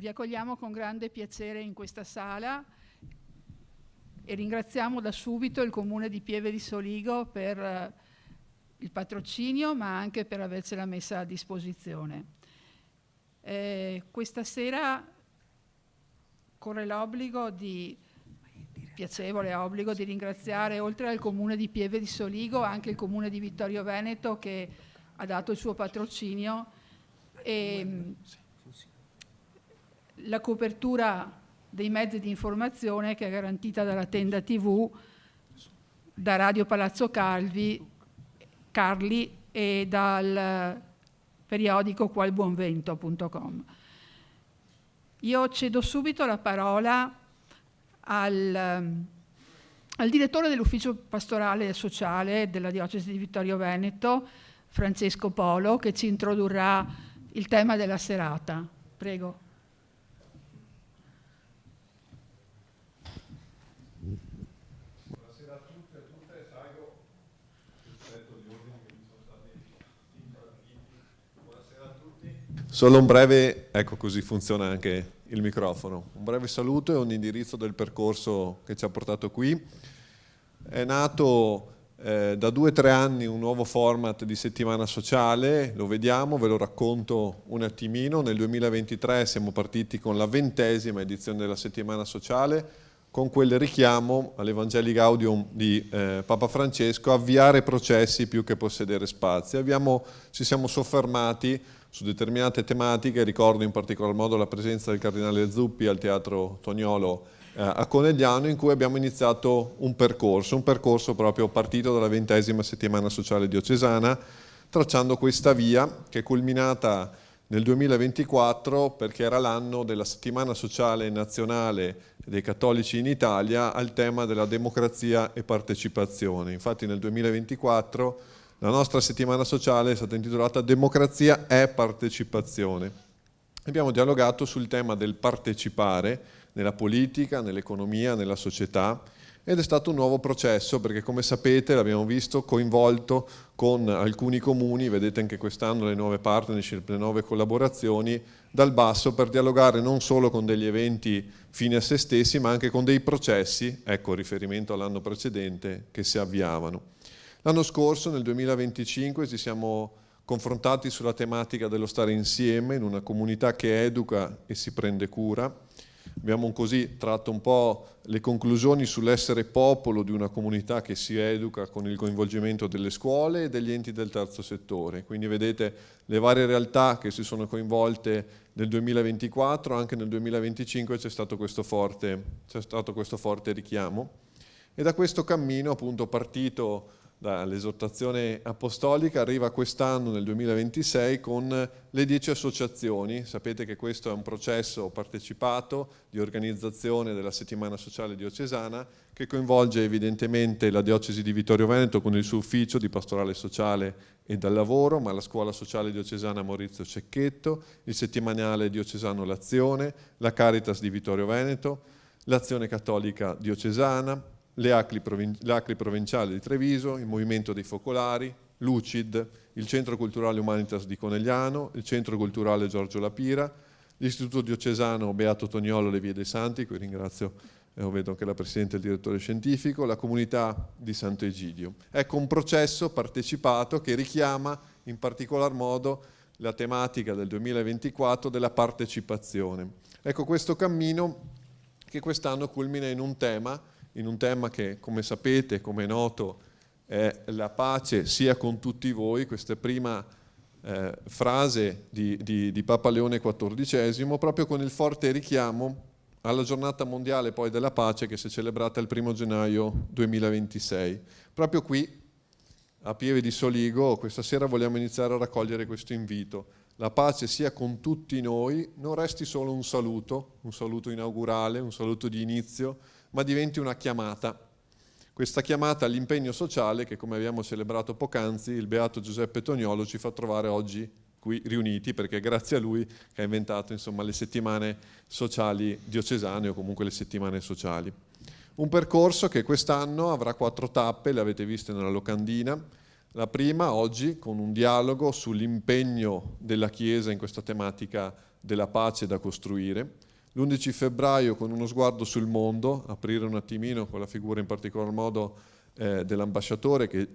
Vi accogliamo con grande piacere in questa sala e ringraziamo da subito il Comune di Pieve di Soligo per il patrocinio, ma anche per avercela messa a disposizione. Questa sera corre piacevole obbligo di ringraziare, oltre al Comune di Pieve di Soligo, anche il Comune di Vittorio Veneto, che ha dato il suo patrocinio, e la copertura dei mezzi di informazione che è garantita dalla Tenda TV, da Radio Palazzo Carli e dal periodico qualbuonvento.com. Io cedo subito la parola al direttore dell'ufficio pastorale e sociale della diocesi di Vittorio Veneto, Francesco Polo, che ci introdurrà il tema della serata. Prego. Buonasera a tutti e a tutte. Sago rispetto agli ordini che mi sono stati infraditi. Buonasera a tutti. Solo un breve, ecco, così funziona anche il microfono. Un breve saluto e un indirizzo del percorso che ci ha portato qui. È nato da 2 o 3 anni un nuovo format di settimana sociale, lo vediamo, ve lo racconto un attimino. Nel 2023 siamo partiti con la 20ª edizione della settimana sociale, con quel richiamo all'Evangelii Gaudium di Papa Francesco, avviare processi più che possedere spazi. Ci siamo soffermati su determinate tematiche, ricordo in particolar modo la presenza del Cardinale Zuppi al Teatro Toniolo a Conegliano, in cui abbiamo iniziato un percorso proprio partito dalla 20ª settimana sociale diocesana, tracciando questa via che è culminata nel 2024 perché era l'anno della settimana sociale nazionale dei cattolici in Italia al tema della democrazia e partecipazione. Infatti nel 2024 la nostra settimana sociale è stata intitolata Democrazia e partecipazione. Abbiamo dialogato sul tema del partecipare nella politica, nell'economia, nella società, ed è stato un nuovo processo perché, come sapete, l'abbiamo visto coinvolto con alcuni comuni, vedete anche quest'anno le nuove partnership, le nuove collaborazioni dal basso, per dialogare non solo con degli eventi fini a se stessi, ma anche con dei processi, ecco riferimento all'anno precedente, che si avviavano. L'anno scorso, nel 2025, ci siamo confrontati sulla tematica dello stare insieme in una comunità che educa e si prende cura. Abbiamo così tratto un po' le conclusioni sull'essere popolo di una comunità che si educa con il coinvolgimento delle scuole e degli enti del terzo settore. Quindi vedete le varie realtà che si sono coinvolte nel 2024, anche nel 2025 c'è stato questo forte richiamo. E da questo cammino, appunto, partito dall'esortazione apostolica, arriva quest'anno, nel 2026, con le 10 associazioni. Sapete che questo è un processo partecipato di organizzazione della settimana sociale diocesana che coinvolge evidentemente la diocesi di Vittorio Veneto con il suo ufficio di pastorale sociale e dal lavoro, ma la scuola sociale diocesana Maurizio Cecchetto, il settimanale diocesano L'Azione, la Caritas di Vittorio Veneto, l'Azione Cattolica Diocesana, le ACLI provinciali di Treviso, il Movimento dei Focolari, l'UCID, il Centro Culturale Humanitas di Conegliano, il Centro Culturale Giorgio Lapira, l'Istituto Diocesano Beato Toniolo Le Vie dei Santi, qui ringrazio, vedo anche la Presidente e il Direttore Scientifico, la Comunità di Sant'Egidio. Ecco un processo partecipato che richiama in particolar modo la tematica del 2024 della partecipazione. Ecco questo cammino che quest'anno culmina in un tema che, come sapete, come è noto, è la pace sia con tutti voi. Questa è prima frase di Papa Leone XIV, proprio con il forte richiamo alla giornata mondiale poi della pace che si è celebrata il 1° gennaio 2026. Proprio qui, a Pieve di Soligo, questa sera vogliamo iniziare a raccogliere questo invito. La pace sia con tutti noi, non resti solo un saluto inaugurale, un saluto di inizio, ma diventi una chiamata. Questa chiamata all'impegno sociale che, come abbiamo celebrato poc'anzi, il Beato Giuseppe Toniolo ci fa trovare oggi qui riuniti, perché è grazie a lui che ha inventato, insomma, le settimane sociali diocesane o comunque le settimane sociali. Un percorso che quest'anno avrà 4 tappe, le avete viste nella locandina. La prima oggi con un dialogo sull'impegno della Chiesa in questa tematica della pace da costruire. L'11 febbraio con uno sguardo sul mondo, aprire un attimino con la figura in particolar modo dell'ambasciatore che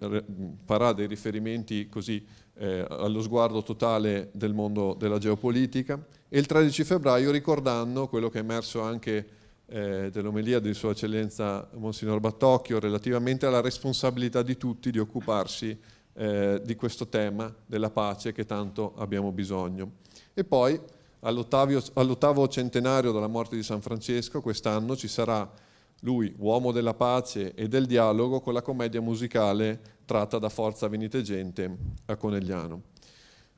farà dei riferimenti così allo sguardo totale del mondo della geopolitica, e il 13 febbraio ricordando quello che è emerso anche dell'omelia di Sua Eccellenza Monsignor Battocchio relativamente alla responsabilità di tutti di occuparsi di questo tema della pace che tanto abbiamo bisogno. E poi all'ottavo centenario della morte di San Francesco quest'anno ci sarà lui, uomo della pace e del dialogo, con la commedia musicale tratta da Forza Venite Gente a Conegliano.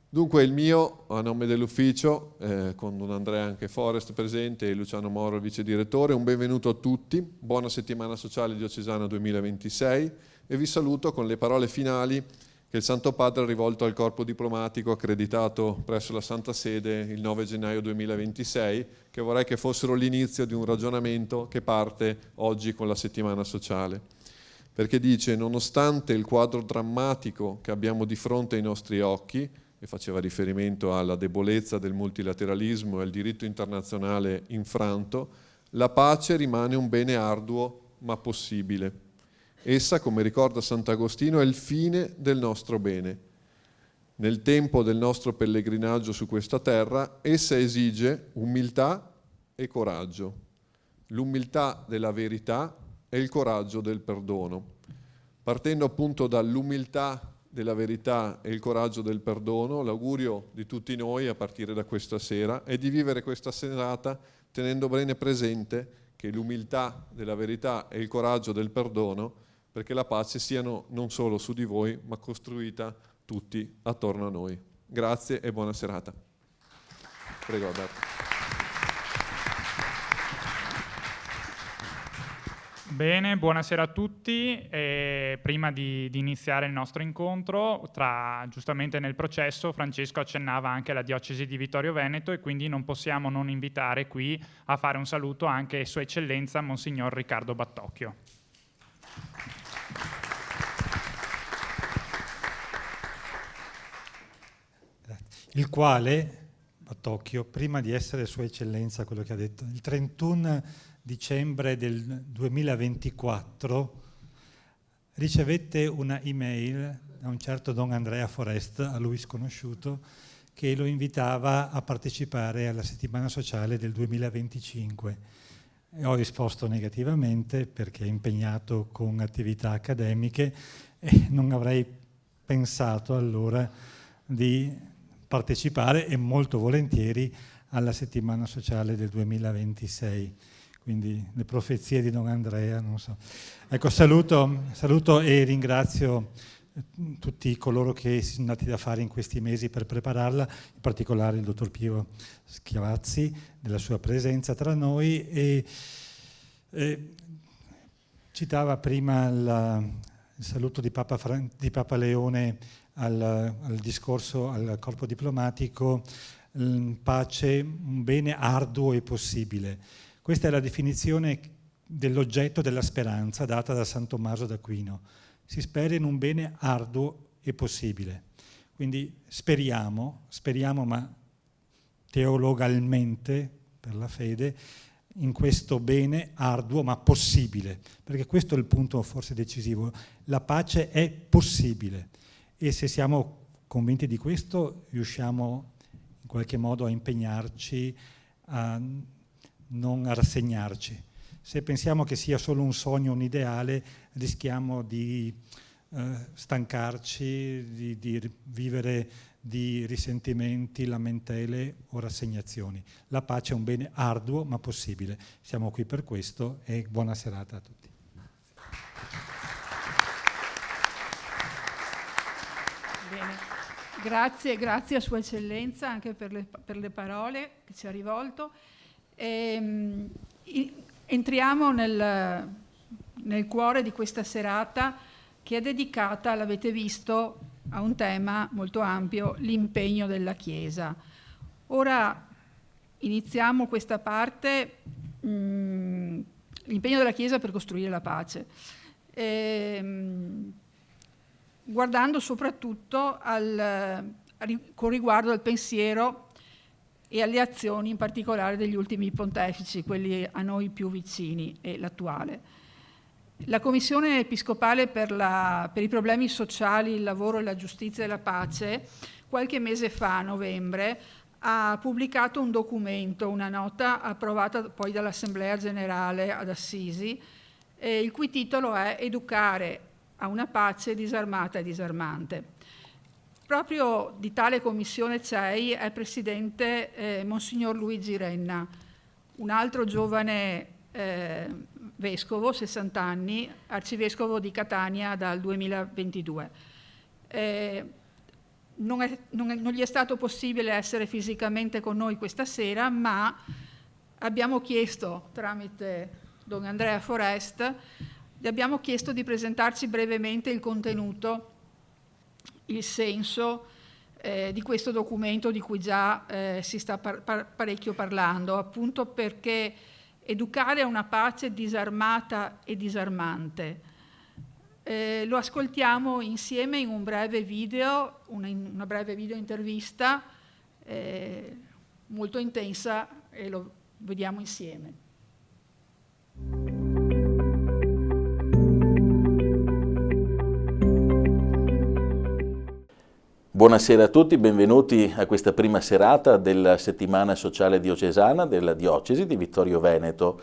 Dunque il mio, a nome dell'ufficio, con Don Andrea anche Forest presente e Luciano Moro, il vice direttore, un benvenuto a tutti, buona settimana sociale diocesana 2026 e vi saluto con le parole finali che il Santo Padre ha rivolto al corpo diplomatico accreditato presso la Santa Sede il 9 gennaio 2026, che vorrei che fossero l'inizio di un ragionamento che parte oggi con la settimana sociale. Perché dice, nonostante il quadro drammatico che abbiamo di fronte ai nostri occhi, e faceva riferimento alla debolezza del multilateralismo e al diritto internazionale infranto, la pace rimane un bene arduo ma possibile. Essa, come ricorda Sant'Agostino, è il fine del nostro bene. Nel tempo del nostro pellegrinaggio su questa terra, essa esige umiltà e coraggio. L'umiltà della verità e il coraggio del perdono. Partendo appunto dall'umiltà della verità e il coraggio del perdono, l'augurio di tutti noi a partire da questa sera è di vivere questa serata tenendo bene presente che l'umiltà della verità e il coraggio del perdono, perché la pace siano non solo su di voi, ma costruita tutti attorno a noi. Grazie e buona serata. Prego, Alberto. Bene, buonasera a tutti. Prima di iniziare il nostro incontro, giustamente nel processo, Francesco accennava anche alla diocesi di Vittorio Veneto e quindi non possiamo non invitare qui a fare un saluto anche a Sua Eccellenza Monsignor Riccardo Battocchio. Il quale, Battocchio, prima di essere Sua Eccellenza, quello che ha detto, il 31 dicembre del 2024 ricevette una email da un certo Don Andrea Forest, a lui sconosciuto, che lo invitava a partecipare alla settimana sociale del 2025. E ho risposto negativamente perché è impegnato con attività accademiche e non avrei pensato allora di partecipare, e molto volentieri, alla settimana sociale del 2026. Quindi le profezie di Don Andrea, non so. Ecco, saluto e ringrazio tutti coloro che si sono dati da fare in questi mesi per prepararla, in particolare il dottor Pio Schiavazzi, della sua presenza tra noi, e citava prima il saluto di Papa Leone al discorso al corpo diplomatico, pace, un bene arduo e possibile. Questa è la definizione dell'oggetto della speranza data da San Tommaso d'Aquino. Si spera in un bene arduo e possibile. Quindi speriamo ma teologalmente, per la fede, in questo bene arduo ma possibile, perché questo è il punto forse decisivo. La pace è possibile e se siamo convinti di questo riusciamo in qualche modo a impegnarci, a non rassegnarci. Se pensiamo che sia solo un sogno, un ideale, rischiamo di stancarci, di vivere di risentimenti, lamentele o rassegnazioni. La pace è un bene arduo ma possibile. Siamo qui per questo e buona serata a tutti. Bene. Grazie a Sua Eccellenza anche per le parole che ci ha rivolto. Entriamo nel cuore di questa serata che è dedicata, l'avete visto, a un tema molto ampio, l'impegno della Chiesa. Ora iniziamo questa parte, l'impegno della Chiesa per costruire la pace. guardando soprattutto con riguardo al pensiero e alle azioni, in particolare degli ultimi pontefici, quelli a noi più vicini e l'attuale. La Commissione Episcopale per i problemi sociali, il lavoro, la giustizia e la pace, qualche mese fa, a novembre, ha pubblicato un documento, una nota approvata poi dall'Assemblea Generale ad Assisi, il cui titolo è Educare a una pace disarmata e disarmante. Proprio di tale commissione CEI è presidente Monsignor Luigi Renna, un altro giovane vescovo, 60 anni, arcivescovo di Catania dal 2022. Non gli è stato possibile essere fisicamente con noi questa sera, ma abbiamo chiesto, tramite Don Andrea Forest, gli abbiamo chiesto di presentarci brevemente il contenuto, il senso di questo documento di cui già si sta parecchio parlando, appunto perché educare a una pace disarmata e disarmante. Lo ascoltiamo insieme in un breve video, una breve video intervista molto intensa, e lo vediamo insieme. Buonasera a tutti, benvenuti a questa prima serata della settimana sociale diocesana della diocesi di Vittorio Veneto.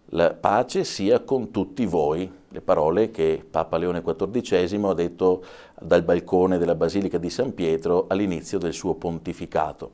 La pace sia con tutti voi, le parole che Papa Leone XIV ha detto dal balcone della Basilica di San Pietro all'inizio del suo pontificato.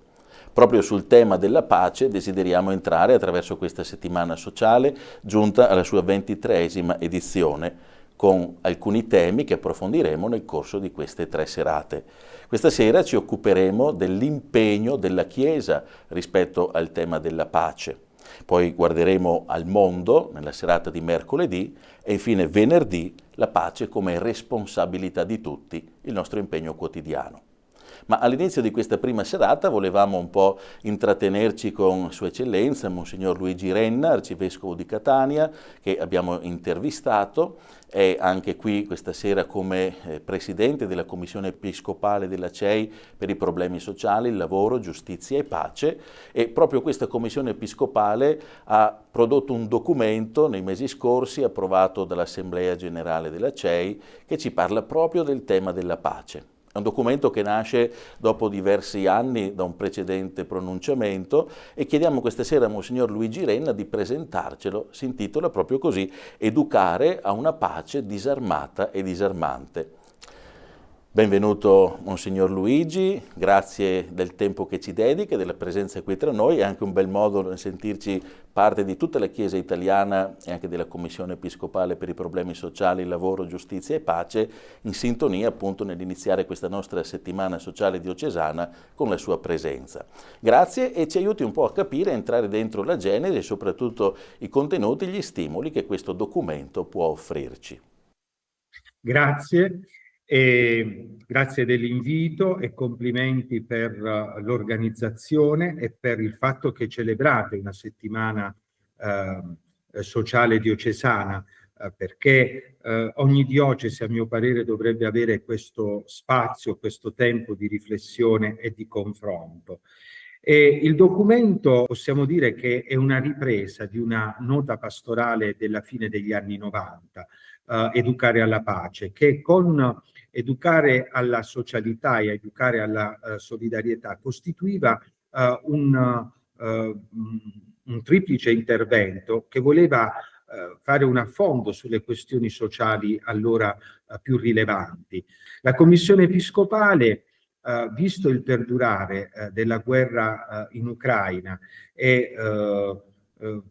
Proprio sul tema della pace desideriamo entrare attraverso questa settimana sociale, giunta alla sua 23esima edizione, con alcuni temi che approfondiremo nel corso di queste 3 serate. Questa sera ci occuperemo dell'impegno della Chiesa rispetto al tema della pace. Poi guarderemo al mondo nella serata di mercoledì e infine venerdì la pace come responsabilità di tutti, il nostro impegno quotidiano. Ma all'inizio di questa prima serata volevamo un po' intrattenerci con Sua Eccellenza Monsignor Luigi Renna, arcivescovo di Catania, che abbiamo intervistato, è anche qui questa sera come presidente della Commissione Episcopale della CEI per i problemi sociali, il lavoro, giustizia e pace, e proprio questa Commissione Episcopale ha prodotto un documento nei mesi scorsi approvato dall'Assemblea Generale della CEI che ci parla proprio del tema della pace. È un documento che nasce dopo diversi anni da un precedente pronunciamento e chiediamo questa sera a Monsignor Luigi Renna di presentarcelo. Si intitola proprio così: Educare a una pace disarmata e disarmante. Benvenuto Monsignor Luigi, grazie del tempo che ci dedica e della presenza qui tra noi. È anche un bel modo di sentirci parte di tutta la Chiesa italiana e anche della Commissione Episcopale per i problemi sociali, lavoro, giustizia e pace, in sintonia appunto nell'iniziare questa nostra settimana sociale diocesana con la sua presenza. Grazie, e ci aiuti un po' a capire, a entrare dentro la genesi e soprattutto i contenuti, gli stimoli che questo documento può offrirci. Grazie. E grazie dell'invito e complimenti per l'organizzazione e per il fatto che celebrate una settimana sociale diocesana, perché ogni diocesi, a mio parere, dovrebbe avere questo spazio, questo tempo di riflessione e di confronto. E il documento possiamo dire che è una ripresa di una nota pastorale della fine degli anni 90, Educare alla pace, che con educare alla socialità e educare alla solidarietà costituiva un triplice intervento che voleva fare un affondo sulle questioni sociali allora più rilevanti. La Commissione Episcopale, visto il perdurare della guerra in Ucraina e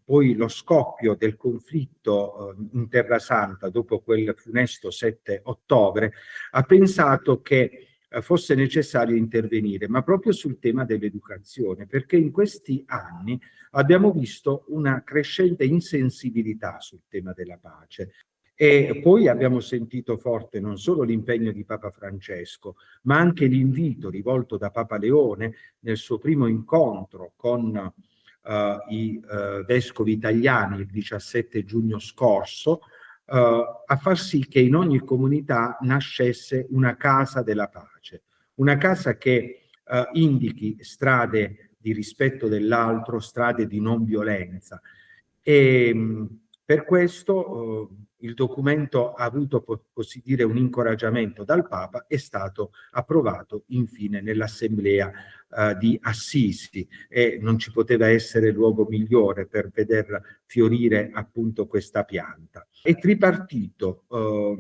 poi lo scoppio del conflitto in Terra Santa dopo quel funesto 7 ottobre, ha pensato che fosse necessario intervenire, ma proprio sul tema dell'educazione, perché in questi anni abbiamo visto una crescente insensibilità sul tema della pace. E poi abbiamo sentito forte non solo l'impegno di Papa Francesco, ma anche l'invito rivolto da Papa Leone nel suo primo incontro con i vescovi italiani il 17 giugno scorso, a far sì che in ogni comunità nascesse una casa della pace, una casa che indichi strade di rispetto dell'altro, strade di non violenza. E per questo il documento ha avuto, così dire, un incoraggiamento dal Papa, è stato approvato infine nell'Assemblea di Assisi, e non ci poteva essere luogo migliore per veder fiorire appunto questa pianta. È tripartito,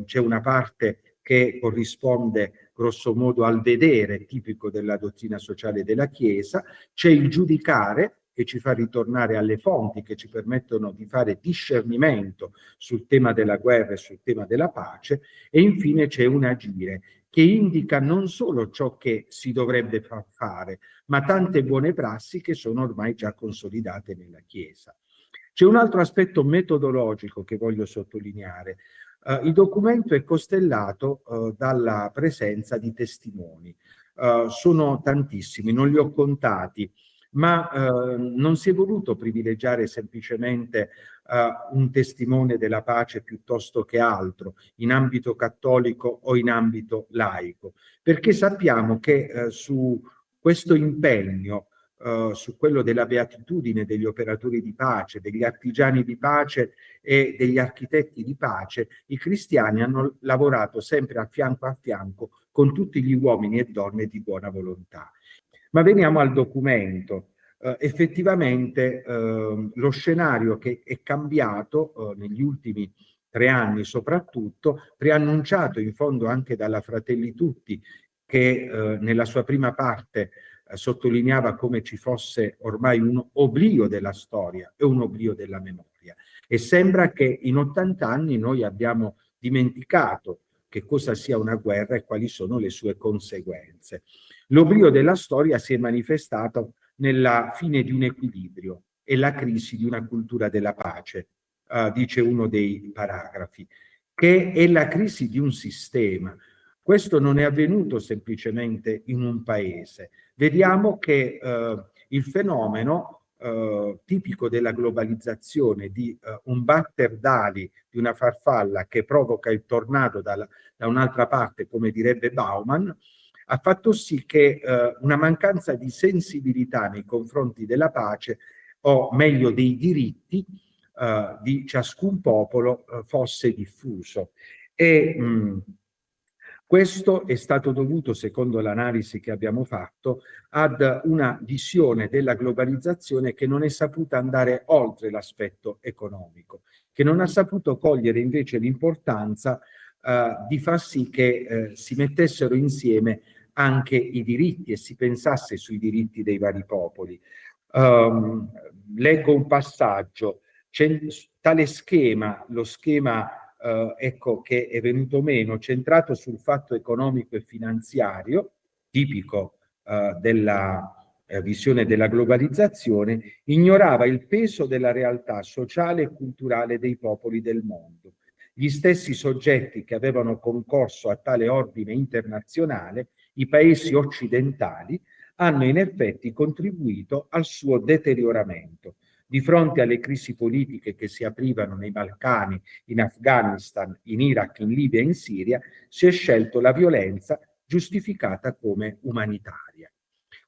c'è una parte che corrisponde grosso modo al vedere tipico della dottrina sociale della Chiesa, c'è il giudicare che ci fa ritornare alle fonti, che ci permettono di fare discernimento sul tema della guerra e sul tema della pace, e infine c'è un agire che indica non solo ciò che si dovrebbe fare, ma tante buone prassi che sono ormai già consolidate nella Chiesa. C'è un altro aspetto metodologico che voglio sottolineare. Il documento è costellato dalla presenza di testimoni. Sono tantissimi, non li ho contati, ma non si è voluto privilegiare semplicemente un testimone della pace piuttosto che altro, in ambito cattolico o in ambito laico, perché sappiamo che su questo impegno, su quello della beatitudine degli operatori di pace, degli artigiani di pace e degli architetti di pace, i cristiani hanno lavorato sempre a fianco con tutti gli uomini e donne di buona volontà. Ma veniamo al documento. Effettivamente lo scenario che è cambiato negli ultimi 3 anni soprattutto, preannunciato in fondo anche dalla Fratelli Tutti, che nella sua prima parte sottolineava come ci fosse ormai un oblio della storia e un oblio della memoria. E sembra che in 80 anni noi abbiamo dimenticato che cosa sia una guerra e quali sono le sue conseguenze. L'oblio della storia si è manifestato nella fine di un equilibrio e la crisi di una cultura della pace, dice uno dei paragrafi, che è la crisi di un sistema. Questo non è avvenuto semplicemente in un paese. Vediamo che il fenomeno tipico della globalizzazione, di un batter d'ali di una farfalla che provoca il tornado da un'altra parte, come direbbe Bauman, ha fatto sì che una mancanza di sensibilità nei confronti della pace, o meglio dei diritti di ciascun popolo, fosse diffuso. E questo è stato dovuto, secondo l'analisi che abbiamo fatto, ad una visione della globalizzazione che non è saputa andare oltre l'aspetto economico, che non ha saputo cogliere invece l'importanza di far sì che si mettessero insieme anche i diritti e si pensasse sui diritti dei vari popoli. Leggo un passaggio. Tale schema, lo schema ecco, che è venuto meno, centrato sul fatto economico e finanziario, tipico della visione della globalizzazione, ignorava il peso della realtà sociale e culturale dei popoli del mondo. Gli stessi soggetti che avevano concorso a tale ordine internazionale, i paesi occidentali, hanno in effetti contribuito al suo deterioramento. Di fronte alle crisi politiche che si aprivano nei Balcani, in Afghanistan, in Iraq, in Libia e in Siria, si è scelto la violenza giustificata come umanitaria.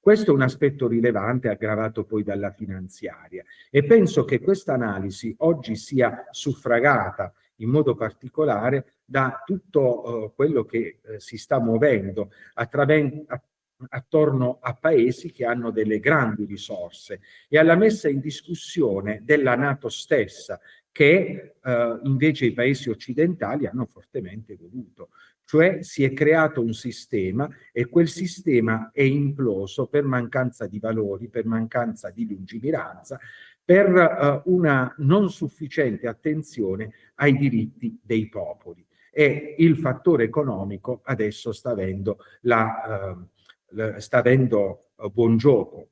Questo è un aspetto rilevante, aggravato poi dalla finanziaria, e penso che questa analisi oggi sia suffragata in modo particolare da tutto quello che si sta muovendo attorno a paesi che hanno delle grandi risorse e alla messa in discussione della NATO stessa, che invece i paesi occidentali hanno fortemente voluto. Cioè si è creato un sistema e quel sistema è imploso per mancanza di valori, per mancanza di lungimiranza, per una non sufficiente attenzione ai diritti dei popoli. E il fattore economico adesso sta avendo buon gioco.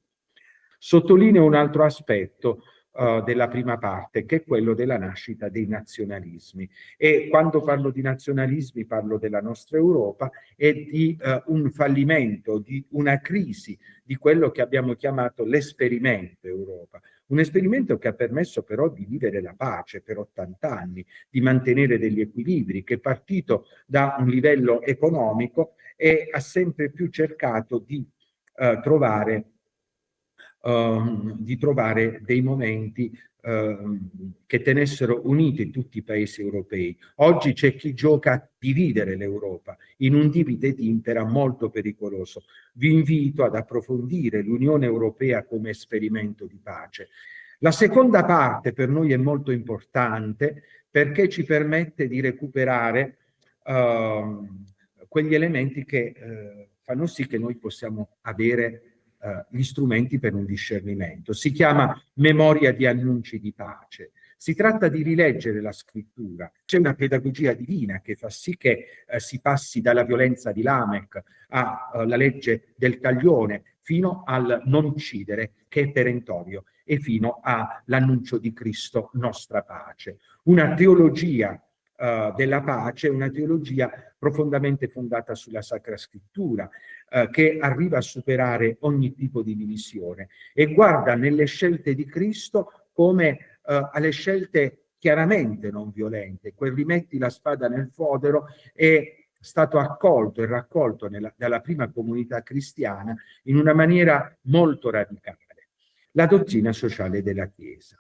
Sottolineo un altro aspetto della prima parte, che è quello della nascita dei nazionalismi. E quando parlo di nazionalismi parlo della nostra Europa e di un fallimento, di una crisi di quello che abbiamo chiamato l'esperimento Europa. Un esperimento che ha permesso però di vivere la pace per 80 anni, di mantenere degli equilibri, che è partito da un livello economico e ha sempre più cercato di trovare dei momenti che tenessero uniti tutti i paesi europei. Oggi c'è chi gioca a dividere l'Europa in un divide et impera molto pericoloso. Vi invito ad approfondire l'Unione Europea come esperimento di pace. La seconda parte per noi è molto importante perché ci permette di recuperare quegli elementi che fanno sì che noi possiamo avere gli strumenti per un discernimento. Si chiama memoria di annunci di pace. Si tratta di rileggere la scrittura. C'è una pedagogia divina che fa sì che si passi dalla violenza di Lamech alla legge del taglione fino al non uccidere, che è perentorio, e fino all'annuncio di Cristo, nostra pace. Una teologia della pace, una teologia profondamente fondata sulla Sacra Scrittura, che arriva a superare ogni tipo di divisione e guarda nelle scelte di Cristo come alle scelte chiaramente non violente. Quel rimetti la spada nel fodero è stato accolto e raccolto dalla prima comunità cristiana in una maniera molto radicale. La dottrina sociale della Chiesa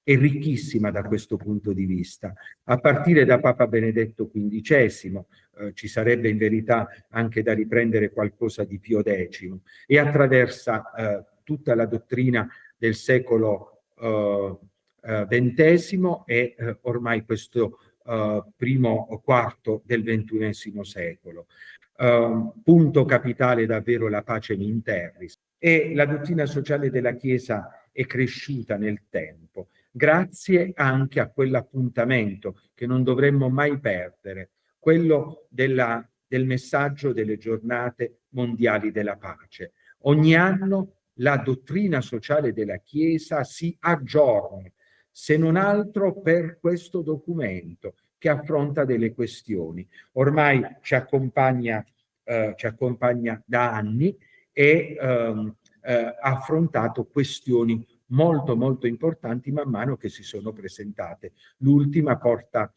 è ricchissima da questo punto di vista, a partire da Papa Benedetto XV, ci sarebbe in verità anche da riprendere qualcosa di Pio X, e attraversa tutta la dottrina del secolo XX e ormai questo primo quarto del XXI secolo. Punto capitale davvero la Pacem in Terris, e la dottrina sociale della Chiesa è cresciuta nel tempo, grazie anche a quell'appuntamento che non dovremmo mai perdere, quello del messaggio delle giornate mondiali della pace. Ogni anno la dottrina sociale della Chiesa si aggiorna, se non altro per questo documento che affronta delle questioni. Ormai ci accompagna da anni e ha affrontato questioni molto molto importanti man mano che si sono presentate. L'ultima porta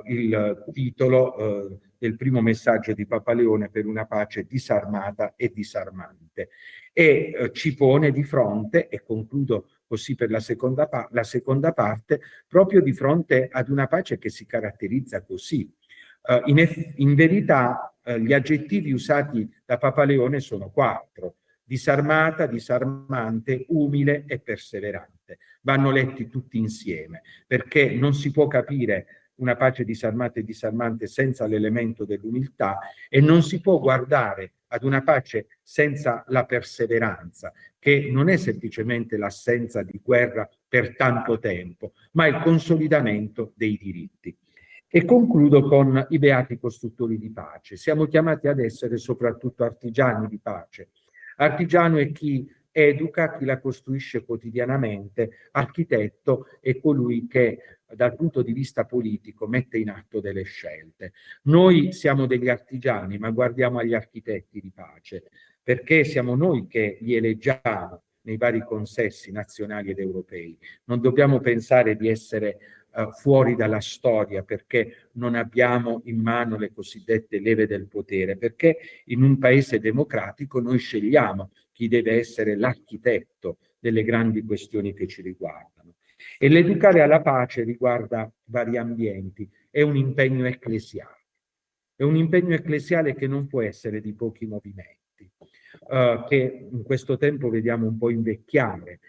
il titolo del primo messaggio di Papa Leone per una pace disarmata e disarmante, e ci pone di fronte, e concludo così per la seconda parte, proprio di fronte ad una pace che si caratterizza così. In verità gli aggettivi usati da Papa Leone sono 4: disarmata, disarmante, umile e perseverante. Vanno letti tutti insieme, perché non si può capire una pace disarmata e disarmante senza l'elemento dell'umiltà, e non si può guardare ad una pace senza la perseveranza, che non è semplicemente l'assenza di guerra per tanto tempo, ma il consolidamento dei diritti. E concludo con i beati costruttori di pace. Siamo chiamati ad essere soprattutto artigiani di pace. Artigiano è chi educa, chi la costruisce quotidianamente. Architetto è colui che dal punto di vista politico mette in atto delle scelte. Noi siamo degli artigiani, ma guardiamo agli architetti di pace, perché siamo noi che li eleggiamo nei vari consessi nazionali ed europei. Non dobbiamo pensare di essere fuori dalla storia perché non abbiamo in mano le cosiddette leve del potere, perché in un paese democratico noi scegliamo chi deve essere l'architetto delle grandi questioni che ci riguardano. E l'educare alla pace riguarda vari ambienti, è un impegno ecclesiale. È un impegno ecclesiale che non può essere di pochi movimenti, che in questo tempo vediamo un po' invecchiare.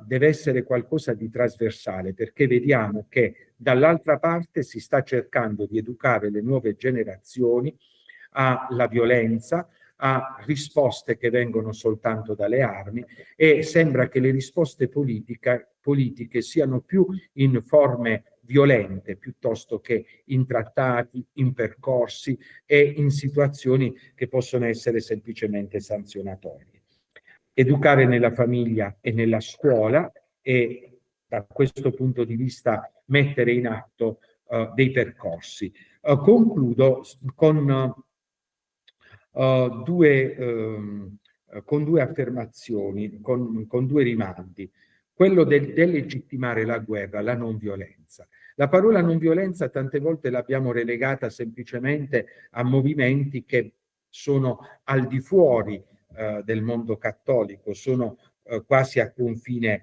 Deve essere qualcosa di trasversale, perché vediamo che dall'altra parte si sta cercando di educare le nuove generazioni alla violenza, a risposte che vengono soltanto dalle armi, e sembra che le risposte politiche siano più in forme violente piuttosto che in trattati, in percorsi e in situazioni che possono essere semplicemente sanzionatorie. Educare nella famiglia e nella scuola, e da questo punto di vista mettere in atto dei percorsi. Concludo con due affermazioni, con due rimandi. quello del delegittimare la guerra, la non violenza. La parola non violenza tante volte l'abbiamo relegata semplicemente a movimenti che sono al di fuori del mondo cattolico, sono quasi a confine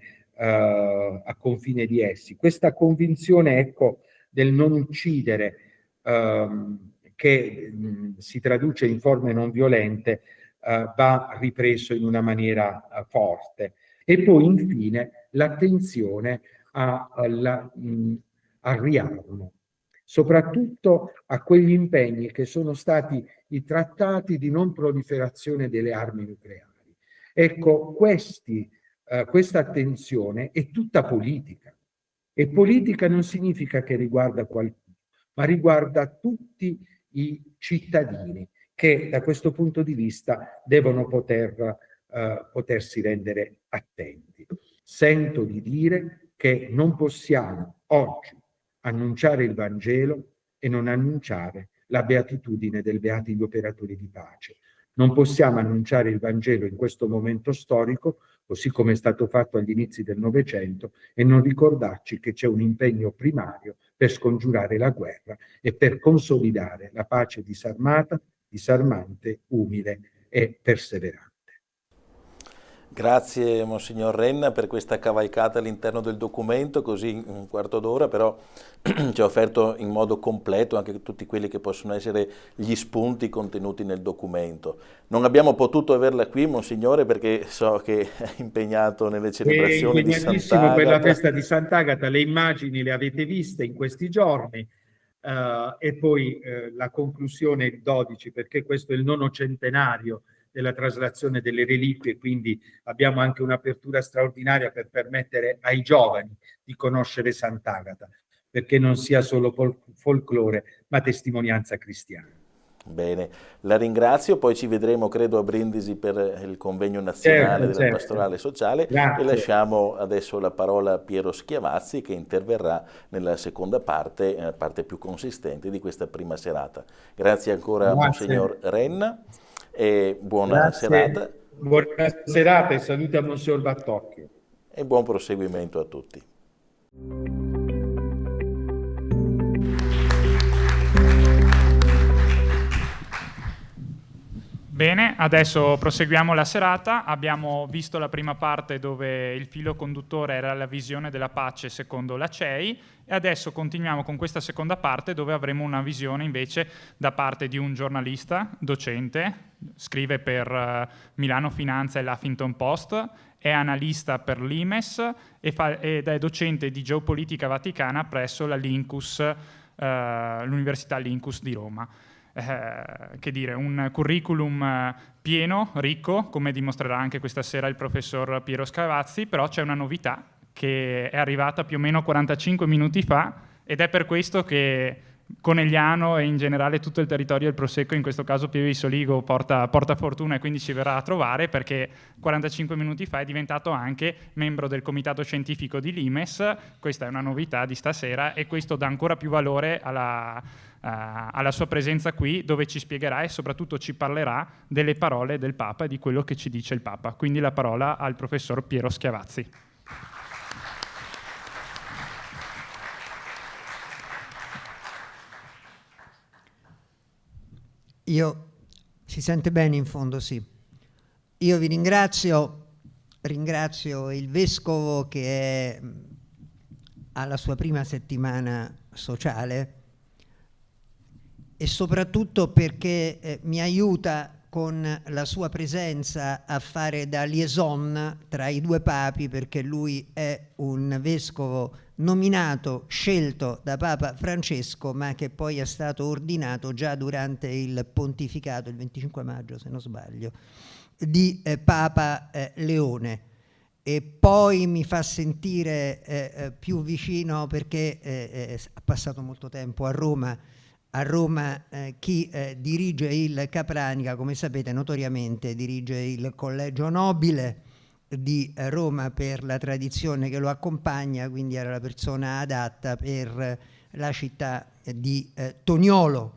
di essi. Questa convinzione, ecco, del non uccidere, che si traduce in forme non violente, va ripreso in una maniera forte. E poi infine l'attenzione al riarmo, soprattutto a quegli impegni che sono stati i trattati di non proliferazione delle armi nucleari. Ecco, questa attenzione è tutta politica. E politica non significa che riguarda qualcuno, ma riguarda tutti i cittadini che da questo punto di vista devono potersi rendere attenti. Sento di dire che non possiamo oggi annunciare il Vangelo e non annunciare la beatitudine del beati gli operatori di pace. Non possiamo annunciare il Vangelo in questo momento storico, così come è stato fatto agli inizi del Novecento, e non ricordarci che c'è un impegno primario per scongiurare la guerra e per consolidare la pace disarmata, disarmante, umile e perseverante. Grazie Monsignor Renna per questa cavalcata all'interno del documento, così in un quarto d'ora, però ci ha offerto in modo completo anche tutti quelli che possono essere gli spunti contenuti nel documento. Non abbiamo potuto averla qui, Monsignore, perché so che è impegnato nelle celebrazioni di Sant'Agata. Per la festa di Sant'Agata, le immagini le avete viste in questi giorni, e poi la conclusione il 12, perché questo è il 9° centenario della traslazione delle reliquie, quindi abbiamo anche un'apertura straordinaria per permettere ai giovani di conoscere Sant'Agata, perché non sia solo folklore, ma testimonianza cristiana. Bene, la ringrazio, poi ci vedremo credo a Brindisi per il convegno nazionale della pastorale sociale. Grazie. E lasciamo adesso la parola a Piero Schiavazzi che interverrà nella seconda parte più consistente di questa prima serata. Grazie ancora a Monsignor Renna. E buona serata. Buona serata e saluti a Monsignor Battocchio. E buon proseguimento a tutti. Bene, adesso proseguiamo la serata. Abbiamo visto la prima parte dove il filo conduttore era la visione della pace secondo la CEI e adesso continuiamo con questa seconda parte dove avremo una visione invece da parte di un giornalista, docente, scrive per Milano Finanza e l'Huffington Post, è analista per l'Imes ed è docente di geopolitica vaticana presso la Lincus, l'Università Lincus di Roma. Che dire, un curriculum pieno, ricco, come dimostrerà anche questa sera il professor Piero Schiavazzi, però c'è una novità che è arrivata più o meno 45 minuti fa ed è per questo che Conegliano e in generale tutto il territorio del Prosecco, in questo caso Pieve di Soligo, porta fortuna e quindi ci verrà a trovare perché 45 minuti fa è diventato anche membro del comitato scientifico di Limes. Questa è una novità di stasera e questo dà ancora più valore alla sua presenza qui, dove ci spiegherà e soprattutto ci parlerà delle parole del Papa e di quello che ci dice il Papa. Quindi la parola al professor Piero Schiavazzi. Si sente bene in fondo, sì. Io vi ringrazio il Vescovo che ha la sua prima settimana sociale e soprattutto perché mi aiuta con la sua presenza a fare da liaison tra i due papi, perché lui è un vescovo nominato, scelto da Papa Francesco, ma che poi è stato ordinato già durante il pontificato, il 25 maggio se non sbaglio, di Papa Leone. E poi mi fa sentire più vicino perché ha passato molto tempo a Roma. A Roma chi dirige il Capranica, come sapete, notoriamente dirige il Collegio Nobile di Roma per la tradizione che lo accompagna, quindi era la persona adatta per la città di Toniolo,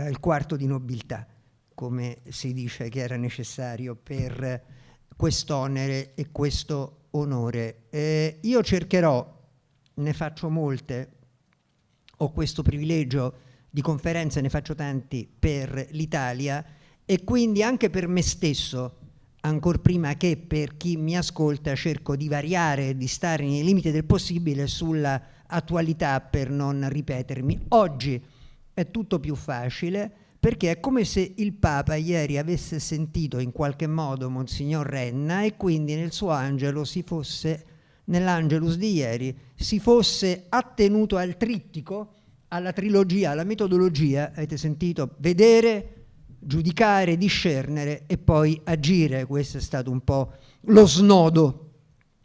il quarto di nobiltà, come si dice che era necessario per quest'onere e questo onore. Io cercherò, ne faccio molte, ho questo privilegio di conferenze, ne faccio tanti per l'Italia, e quindi anche per me stesso, ancor prima che per chi mi ascolta, cerco di variare, di stare nei limiti del possibile sulla attualità per non ripetermi. Oggi è tutto più facile, perché è come se il Papa ieri avesse sentito in qualche modo Monsignor Renna e quindi nel suo angelo nell'Angelus di ieri, si fosse attenuto al trittico, alla trilogia, alla metodologia, avete sentito, vedere, giudicare, discernere e poi agire. Questo è stato un po' lo snodo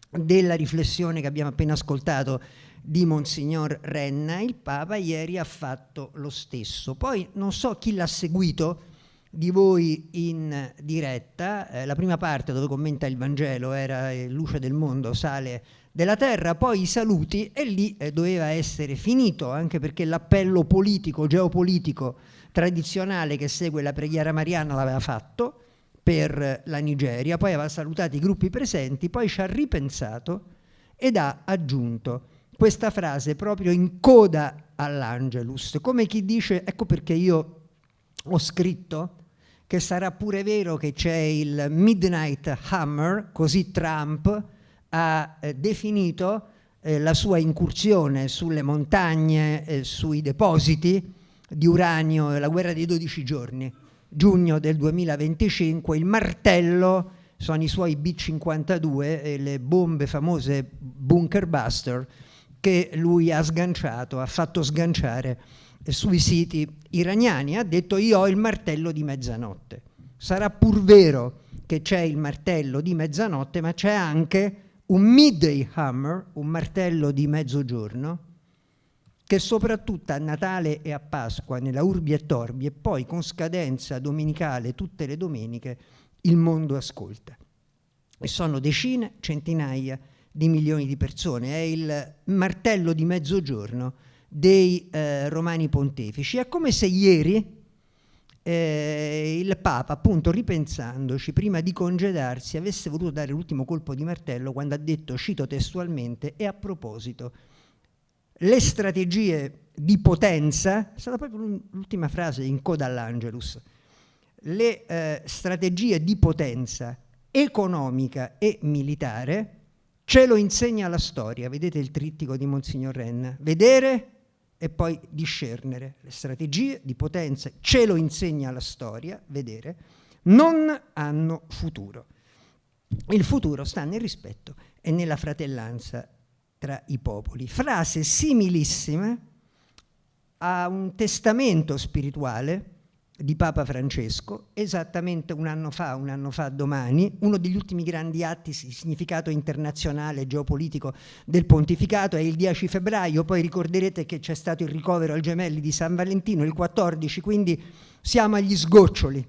della riflessione che abbiamo appena ascoltato di Monsignor Renna. Il Papa ieri ha fatto lo stesso. Poi non so chi l'ha seguito di voi in diretta, la prima parte dove commenta il Vangelo era luce del mondo, sale della terra, poi i saluti, e lì doveva essere finito, anche perché l'appello politico, geopolitico tradizionale che segue la preghiera mariana l'aveva fatto per la Nigeria, poi aveva salutato i gruppi presenti, poi ci ha ripensato ed ha aggiunto questa frase proprio in coda all'Angelus, come chi dice: ecco perché io ho scritto che sarà pure vero che c'è il Midnight Hammer, così Trump ha definito la sua incursione sulle montagne, sui depositi di uranio, la guerra dei 12 giorni, giugno del 2025, il martello sono i suoi B-52 e le bombe famose Bunker Buster che lui ha sganciato, ha fatto sganciare sui siti iraniani. Ha detto: io ho il martello di mezzanotte. Sarà pur vero che c'è il martello di mezzanotte, ma c'è anche un midday hammer, un martello di mezzogiorno, che soprattutto a Natale e a Pasqua, nella Urbi et Orbi, e poi con scadenza domenicale tutte le domeniche, il mondo ascolta. E sono decine, centinaia di milioni di persone. È il martello di mezzogiorno dei Romani Pontefici. È come se ieri il Papa, appunto ripensandoci, prima di congedarsi, avesse voluto dare l'ultimo colpo di martello quando ha detto, cito testualmente, e a proposito, le strategie di potenza, è stata proprio l'ultima frase in coda all'Angelus, le strategie di potenza economica e militare ce lo insegna la storia. Vedete il trittico di Monsignor Renna: vedere e poi discernere. Le strategie di potenza, ce lo insegna la storia, vedere, non hanno futuro. Il futuro sta nel rispetto e nella fratellanza tra i popoli. Frase similissima a un testamento spirituale di Papa Francesco, esattamente un anno fa domani, uno degli ultimi grandi atti di significato internazionale geopolitico del pontificato è il 10 febbraio, poi ricorderete che c'è stato il ricovero al Gemelli di San Valentino il 14, quindi siamo agli sgoccioli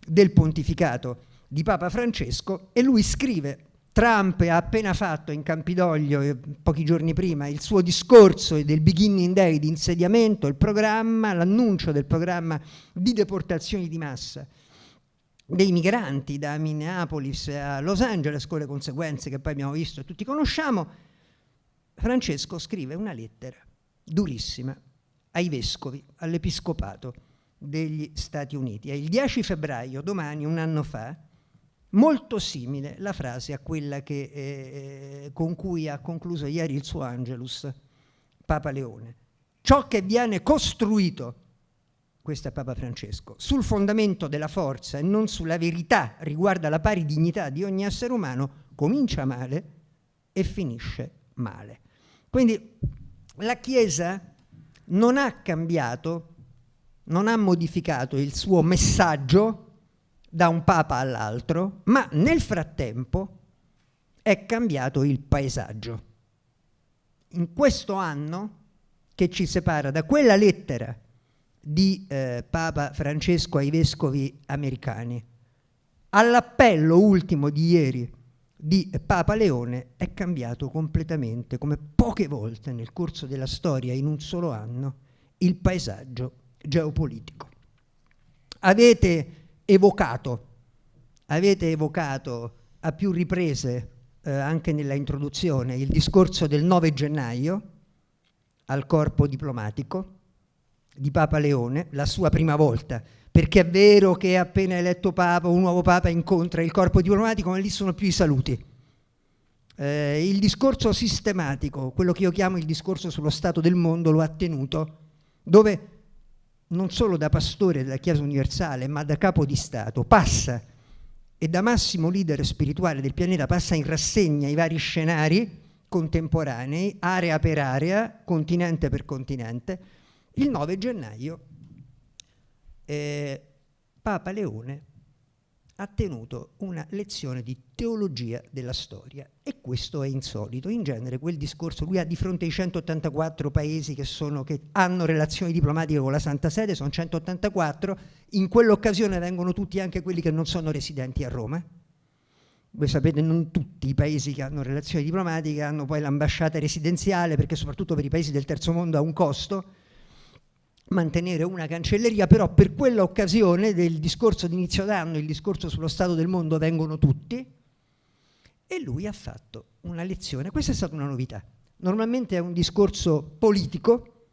del pontificato di Papa Francesco, e lui scrive: Trump ha appena fatto in Campidoglio, pochi giorni prima, il suo discorso del beginning day di insediamento, il programma, l'annuncio del programma di deportazioni di massa dei migranti da Minneapolis a Los Angeles, con le conseguenze che poi abbiamo visto e tutti conosciamo. Francesco scrive una lettera durissima ai vescovi, all'episcopato degli Stati Uniti. È il 10 febbraio, domani, un anno fa, molto simile la frase a quella con cui ha concluso ieri il suo Angelus Papa Leone. Ciò che viene costruito, questo è Papa Francesco, sul fondamento della forza e non sulla verità riguardo alla pari dignità di ogni essere umano, comincia male e finisce male. Quindi la Chiesa non ha cambiato, non ha modificato il suo messaggio da un papa all'altro, ma nel frattempo è cambiato il paesaggio. In questo anno che ci separa da quella lettera di Papa Francesco ai vescovi americani all'appello ultimo di ieri di Papa Leone, è cambiato completamente, come poche volte nel corso della storia in un solo anno, il paesaggio geopolitico. Avete evocato a più riprese anche nella introduzione il discorso del 9 gennaio al corpo diplomatico di Papa Leone, la sua prima volta, perché è vero che appena eletto Papa, un nuovo Papa incontra il corpo diplomatico, ma lì sono più i saluti. Il discorso sistematico, quello che io chiamo il discorso sullo stato del mondo, lo ha tenuto, dove non solo da pastore della Chiesa universale, ma da capo di Stato, passa, e da massimo leader spirituale del pianeta, passa in rassegna i vari scenari contemporanei, area per area, continente per continente. Il 9 gennaio Papa Leone ha tenuto una lezione di teologia della storia, e questo è insolito. In genere quel discorso, lui ha di fronte ai 184 paesi che hanno relazioni diplomatiche con la Santa Sede, sono 184, in quell'occasione vengono tutti, anche quelli che non sono residenti a Roma. Voi sapete, non tutti i paesi che hanno relazioni diplomatiche hanno poi l'ambasciata residenziale, perché soprattutto per i paesi del terzo mondo ha un costo mantenere una cancelleria, però per quella occasione del discorso di inizio d'anno, il discorso sullo stato del mondo, vengono tutti, e lui ha fatto una lezione. Questa è stata una novità. Normalmente è un discorso politico,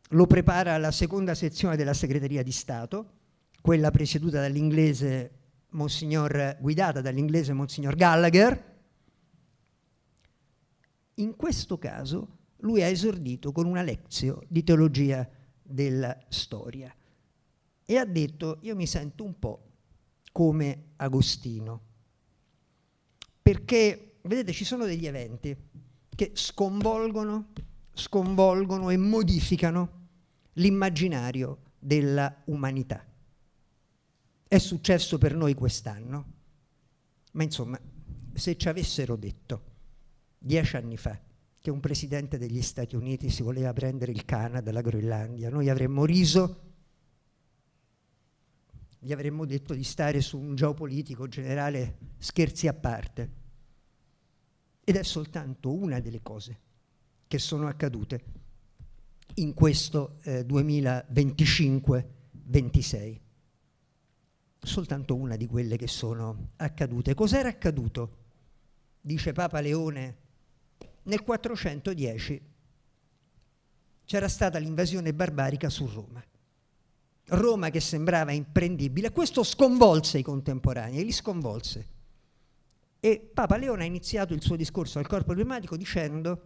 lo prepara la seconda sezione della Segreteria di Stato, quella presieduta dall'inglese guidata dall'inglese Monsignor Gallagher. In questo caso lui ha esordito con una lezione di teologia della storia e ha detto: io mi sento un po' come Agostino, perché vedete, ci sono degli eventi che sconvolgono e modificano l'immaginario della umanità. È successo per noi quest'anno, ma insomma, se ci avessero detto 10 anni fa che un presidente degli Stati Uniti si voleva prendere il Canada, la Groenlandia, noi avremmo riso, gli avremmo detto di stare su un geopolitico generale, scherzi a parte. Ed è soltanto una delle cose che sono accadute in questo 2025-26. Soltanto una di quelle che sono accadute. Cos'era accaduto? Dice Papa Leone. Nel 410 c'era stata l'invasione barbarica su Roma. Roma che sembrava imprendibile. Questo sconvolse i contemporanei, li sconvolse. E Papa Leone ha iniziato il suo discorso al corpo diplomatico dicendo: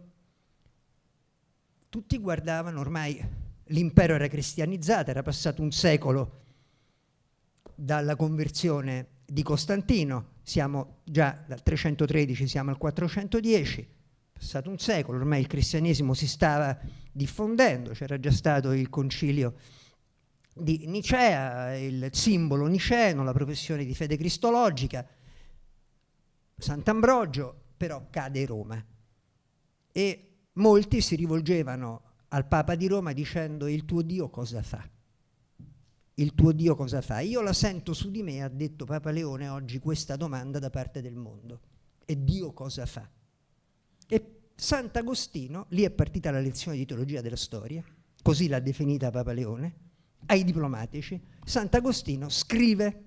tutti guardavano, ormai l'impero era cristianizzato, era passato un secolo dalla conversione di Costantino, siamo già dal 313, siamo al 410, passato un secolo, ormai il cristianesimo si stava diffondendo, c'era già stato il concilio di Nicea, il simbolo niceno, la professione di fede cristologica, Sant'Ambrogio, però cade Roma. E molti si rivolgevano al Papa di Roma dicendo: il tuo Dio cosa fa? Il tuo Dio cosa fa? Io la sento su di me, ha detto Papa Leone oggi, questa domanda da parte del mondo. E Dio cosa fa? E Sant'Agostino, lì è partita la lezione di teologia della storia, così l'ha definita Papa Leone, ai diplomatici. Sant'Agostino scrive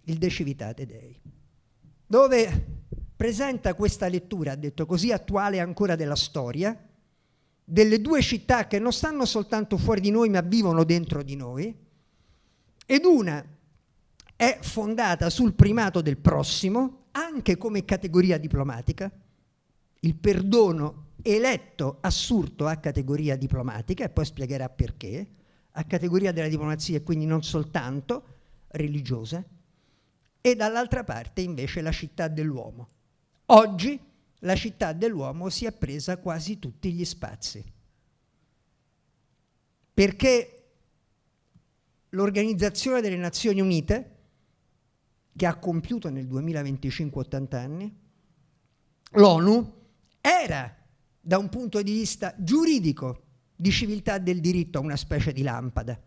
il De Civitate Dei, dove presenta questa lettura, ha detto, così attuale ancora della storia, delle due città che non stanno soltanto fuori di noi ma vivono dentro di noi, ed una è fondata sul primato del prossimo, anche come categoria diplomatica, il perdono eletto, assurto a categoria diplomatica, e poi spiegherà perché, a categoria della diplomazia e quindi non soltanto religiosa, e dall'altra parte invece la città dell'uomo. Oggi la città dell'uomo si è presa quasi tutti gli spazi, perché l'Organizzazione delle Nazioni Unite, che ha compiuto nel 2025 80 anni, l'ONU, era da un punto di vista giuridico di civiltà del diritto una specie di lampada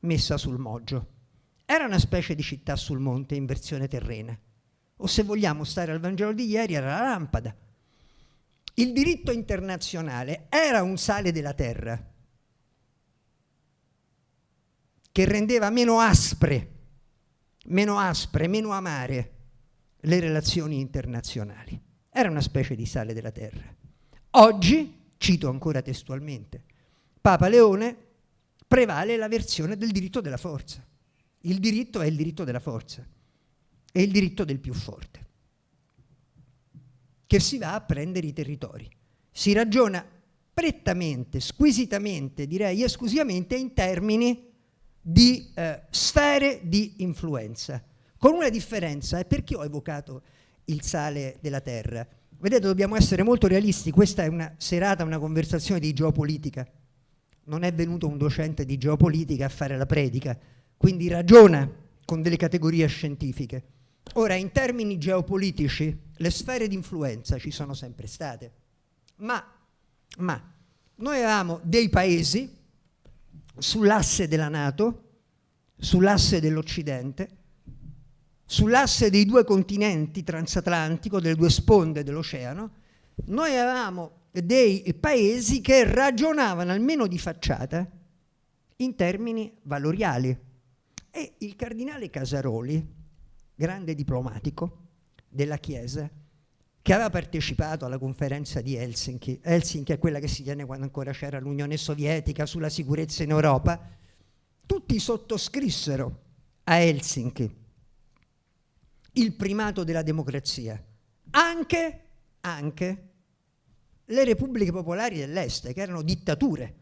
messa sul moggio. Era una specie di città sul monte in versione terrena. O se vogliamo stare al Vangelo di ieri, era la lampada. Il diritto internazionale era un sale della terra che rendeva meno aspre, meno amare le relazioni internazionali. era una specie di sale della terra. Oggi, cito ancora testualmente, Papa Leone, prevale la versione del diritto della forza. Il diritto è il diritto della forza, è il diritto del più forte, che si va a prendere i territori. Si ragiona prettamente, squisitamente, direi esclusivamente in termini di sfere di influenza, con una differenza. E perché ho evocato il sale della terra? Vedete, dobbiamo essere molto realisti, questa è una serata, una conversazione di geopolitica. Non è venuto un docente di geopolitica a fare la predica, quindi ragiona con delle categorie scientifiche. Ora, in termini geopolitici, le sfere di influenza ci sono sempre state, ma noi avevamo dei paesi sull'asse della NATO, sull'asse dell'Occidente, sull'asse dei due continenti transatlantico, delle due sponde dell'oceano. Noi avevamo dei paesi che ragionavano almeno di facciata in termini valoriali, e il cardinale Casaroli, grande diplomatico della Chiesa, che aveva partecipato alla conferenza di Helsinki. Helsinki è quella che si tiene quando ancora c'era l'Unione Sovietica sulla sicurezza in Europa. Tutti sottoscrissero a Helsinki il primato della democrazia, anche le repubbliche popolari dell'Est, che erano dittature.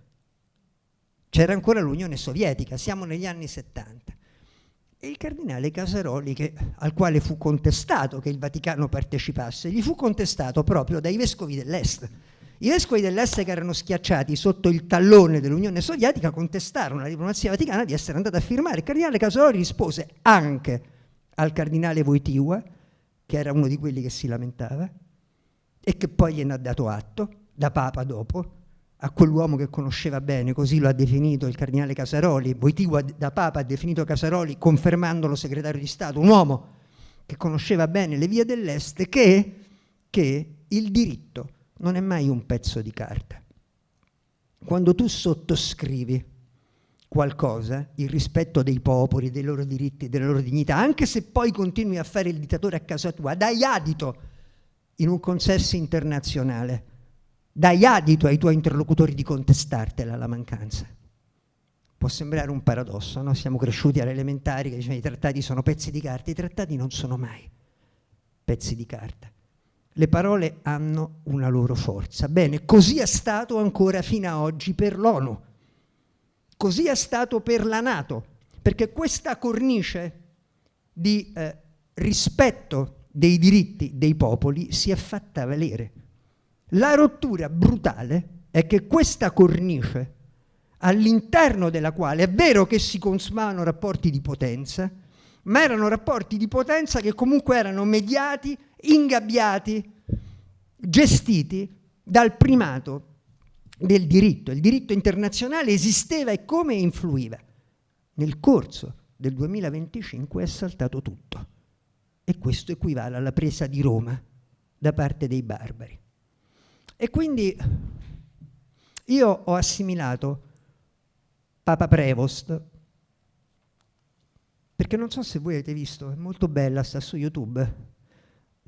C'era ancora l'Unione Sovietica, siamo negli anni 70. E il cardinale Casaroli, al quale fu contestato che il Vaticano partecipasse, gli fu contestato proprio dai vescovi dell'Est. I vescovi dell'Est, che erano schiacciati sotto il tallone dell'Unione Sovietica, contestarono alla diplomazia vaticana di essere andata a firmare. Il cardinale Casaroli rispose anche al cardinale Wojtyła, che era uno di quelli che si lamentava, e che poi gliene ha dato atto, da Papa dopo, a quell'uomo che conosceva bene, così lo ha definito il cardinale Casaroli. Wojtyła da Papa ha definito Casaroli, confermandolo segretario di Stato, un uomo che conosceva bene le vie dell'Est, che il diritto non è mai un pezzo di carta. Quando tu sottoscrivi qualcosa, il rispetto dei popoli, dei loro diritti, della loro dignità, anche se poi continui a fare il dittatore a casa tua, dai adito in un consesso internazionale, dai adito ai tuoi interlocutori di contestartela la mancanza. Può sembrare un paradosso, no? Siamo cresciuti alle elementari che dicevano i trattati sono pezzi di carta. I trattati non sono mai pezzi di carta. Le parole hanno una loro forza. Bene, così è stato ancora fino ad oggi per l'ONU. Così è stato per la NATO, perché questa cornice di rispetto dei diritti dei popoli si è fatta valere. La rottura brutale è che questa cornice, all'interno della quale è vero che si consumavano rapporti di potenza, ma erano rapporti di potenza che comunque erano mediati, ingabbiati, gestiti dal primato del diritto. Il diritto internazionale esisteva e come influiva. Nel corso del 2025 è saltato tutto, e questo equivale alla presa di Roma da parte dei barbari. E quindi io ho assimilato Papa Prevost, perché non so se voi avete visto, è molto bella, sta su YouTube,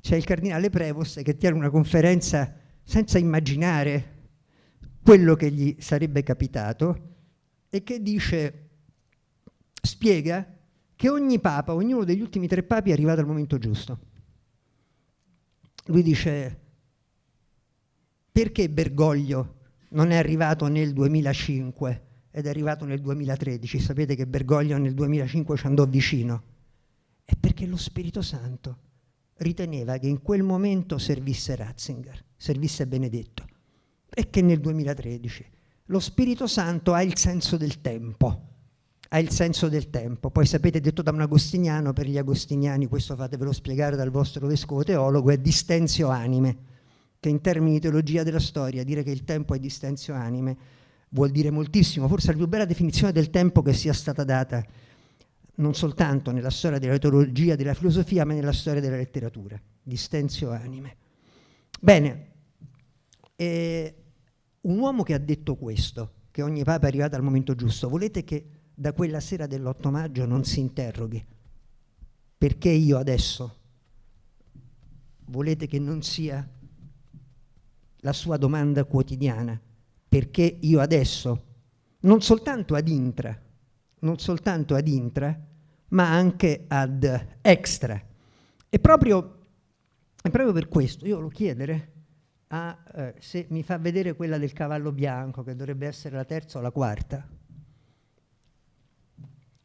c'è il cardinale Prevost che tiene una conferenza senza immaginare quello che gli sarebbe capitato, e che spiega che ogni papa, ognuno degli ultimi 3 papi è arrivato al momento giusto. Lui dice: perché Bergoglio non è arrivato nel 2005 ed è arrivato nel 2013? Sapete che Bergoglio nel 2005 ci andò vicino. È perché lo Spirito Santo riteneva che in quel momento servisse Ratzinger, servisse Benedetto, e che nel 2013 lo Spirito Santo ha il senso del tempo. Ha il senso del tempo. Poi sapete, detto da un agostiniano, per gli agostiniani, questo fatevelo spiegare dal vostro vescovo teologo, è distensio anime, che in termini di teologia della storia dire che il tempo è distensio anime vuol dire moltissimo. Forse è la più bella definizione del tempo che sia stata data non soltanto nella storia della teologia, della filosofia, ma nella storia della letteratura. Distensio anime. Bene, un uomo che ha detto questo, che ogni papa è arrivato al momento giusto, volete che da quella sera dell'8 maggio non si interroghi perché io adesso volete che non sia la sua domanda quotidiana? Perché io adesso, non soltanto ad intra, ma anche ad extra. E proprio per questo io volevo chiedere se mi fa vedere quella del cavallo bianco, che dovrebbe essere la terza o la quarta.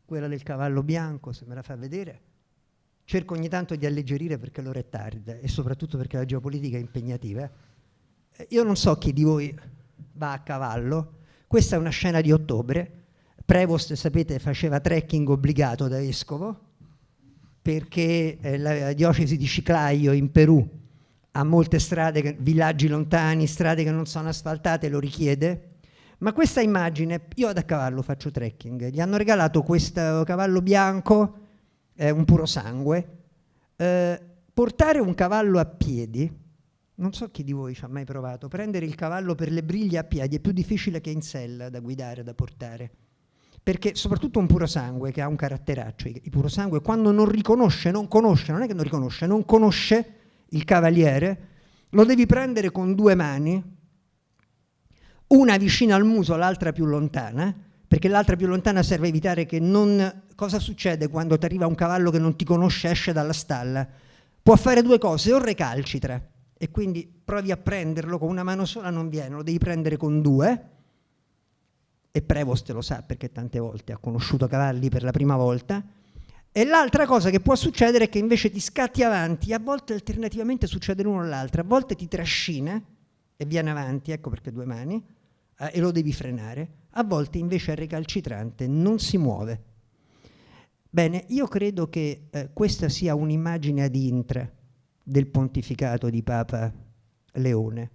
Quella del cavallo bianco, se me la fa vedere. Cerco ogni tanto di alleggerire perché l'ora è tarda e soprattutto perché la geopolitica è impegnativa. Io non so chi di voi va a cavallo. Questa è una scena di ottobre. Prevost, sapete, faceva trekking obbligato da vescovo perché la diocesi di Chiclayo in Perù ha molte strade, villaggi lontani, strade che non sono asfaltate, lo richiede. Ma questa immagine, io vado a cavallo, faccio trekking, gli hanno regalato questo cavallo bianco, un puro sangue. Portare un cavallo a piedi, non so chi di voi ci ha mai provato, prendere il cavallo per le briglie a piedi è più difficile che in sella da guidare, da portare. Perché soprattutto un puro sangue che ha un caratteraccio, il puro sangue quando non riconosce, non conosce, non è che non riconosce, non conosce il cavaliere, lo devi prendere con due mani, una vicina al muso, l'altra più lontana, perché l'altra più lontana serve a evitare che non... Cosa succede quando ti arriva un cavallo che non ti conosce, esce dalla stalla? Può fare due cose, o recalcitra, e quindi provi a prenderlo con una mano sola, non viene, lo devi prendere con due, e Prevost lo sa perché tante volte ha conosciuto cavalli per la prima volta, e l'altra cosa che può succedere è che invece ti scatti avanti, a volte alternativamente succede l'uno o l'altro, a volte ti trascina e viene avanti, ecco perché due mani, e lo devi frenare, a volte invece è recalcitrante, non si muove. Bene, io credo che questa sia un'immagine ad intra del pontificato di Papa Leone,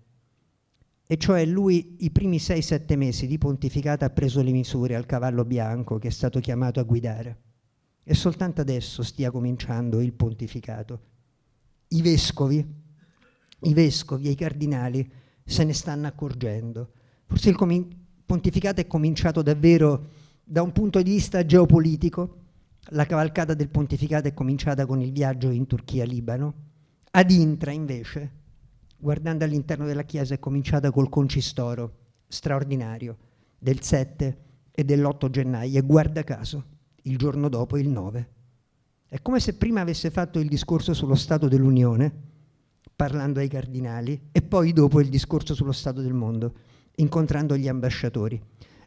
e cioè lui i primi 6-7 mesi di pontificato ha preso le misure al cavallo bianco che è stato chiamato a guidare, e soltanto adesso stia cominciando il pontificato. I vescovi e i cardinali se ne stanno accorgendo. Forse il pontificato è cominciato davvero da un punto di vista geopolitico. La cavalcata del pontificato è cominciata con il viaggio in Turchia-Libano. Ad intra, invece, guardando all'interno della Chiesa, è cominciata col concistoro straordinario del 7 e dell'8 gennaio e guarda caso, il giorno dopo, il 9. È come se prima avesse fatto il discorso sullo Stato dell'Unione, parlando ai cardinali, e poi dopo il discorso sullo Stato del mondo, incontrando gli ambasciatori.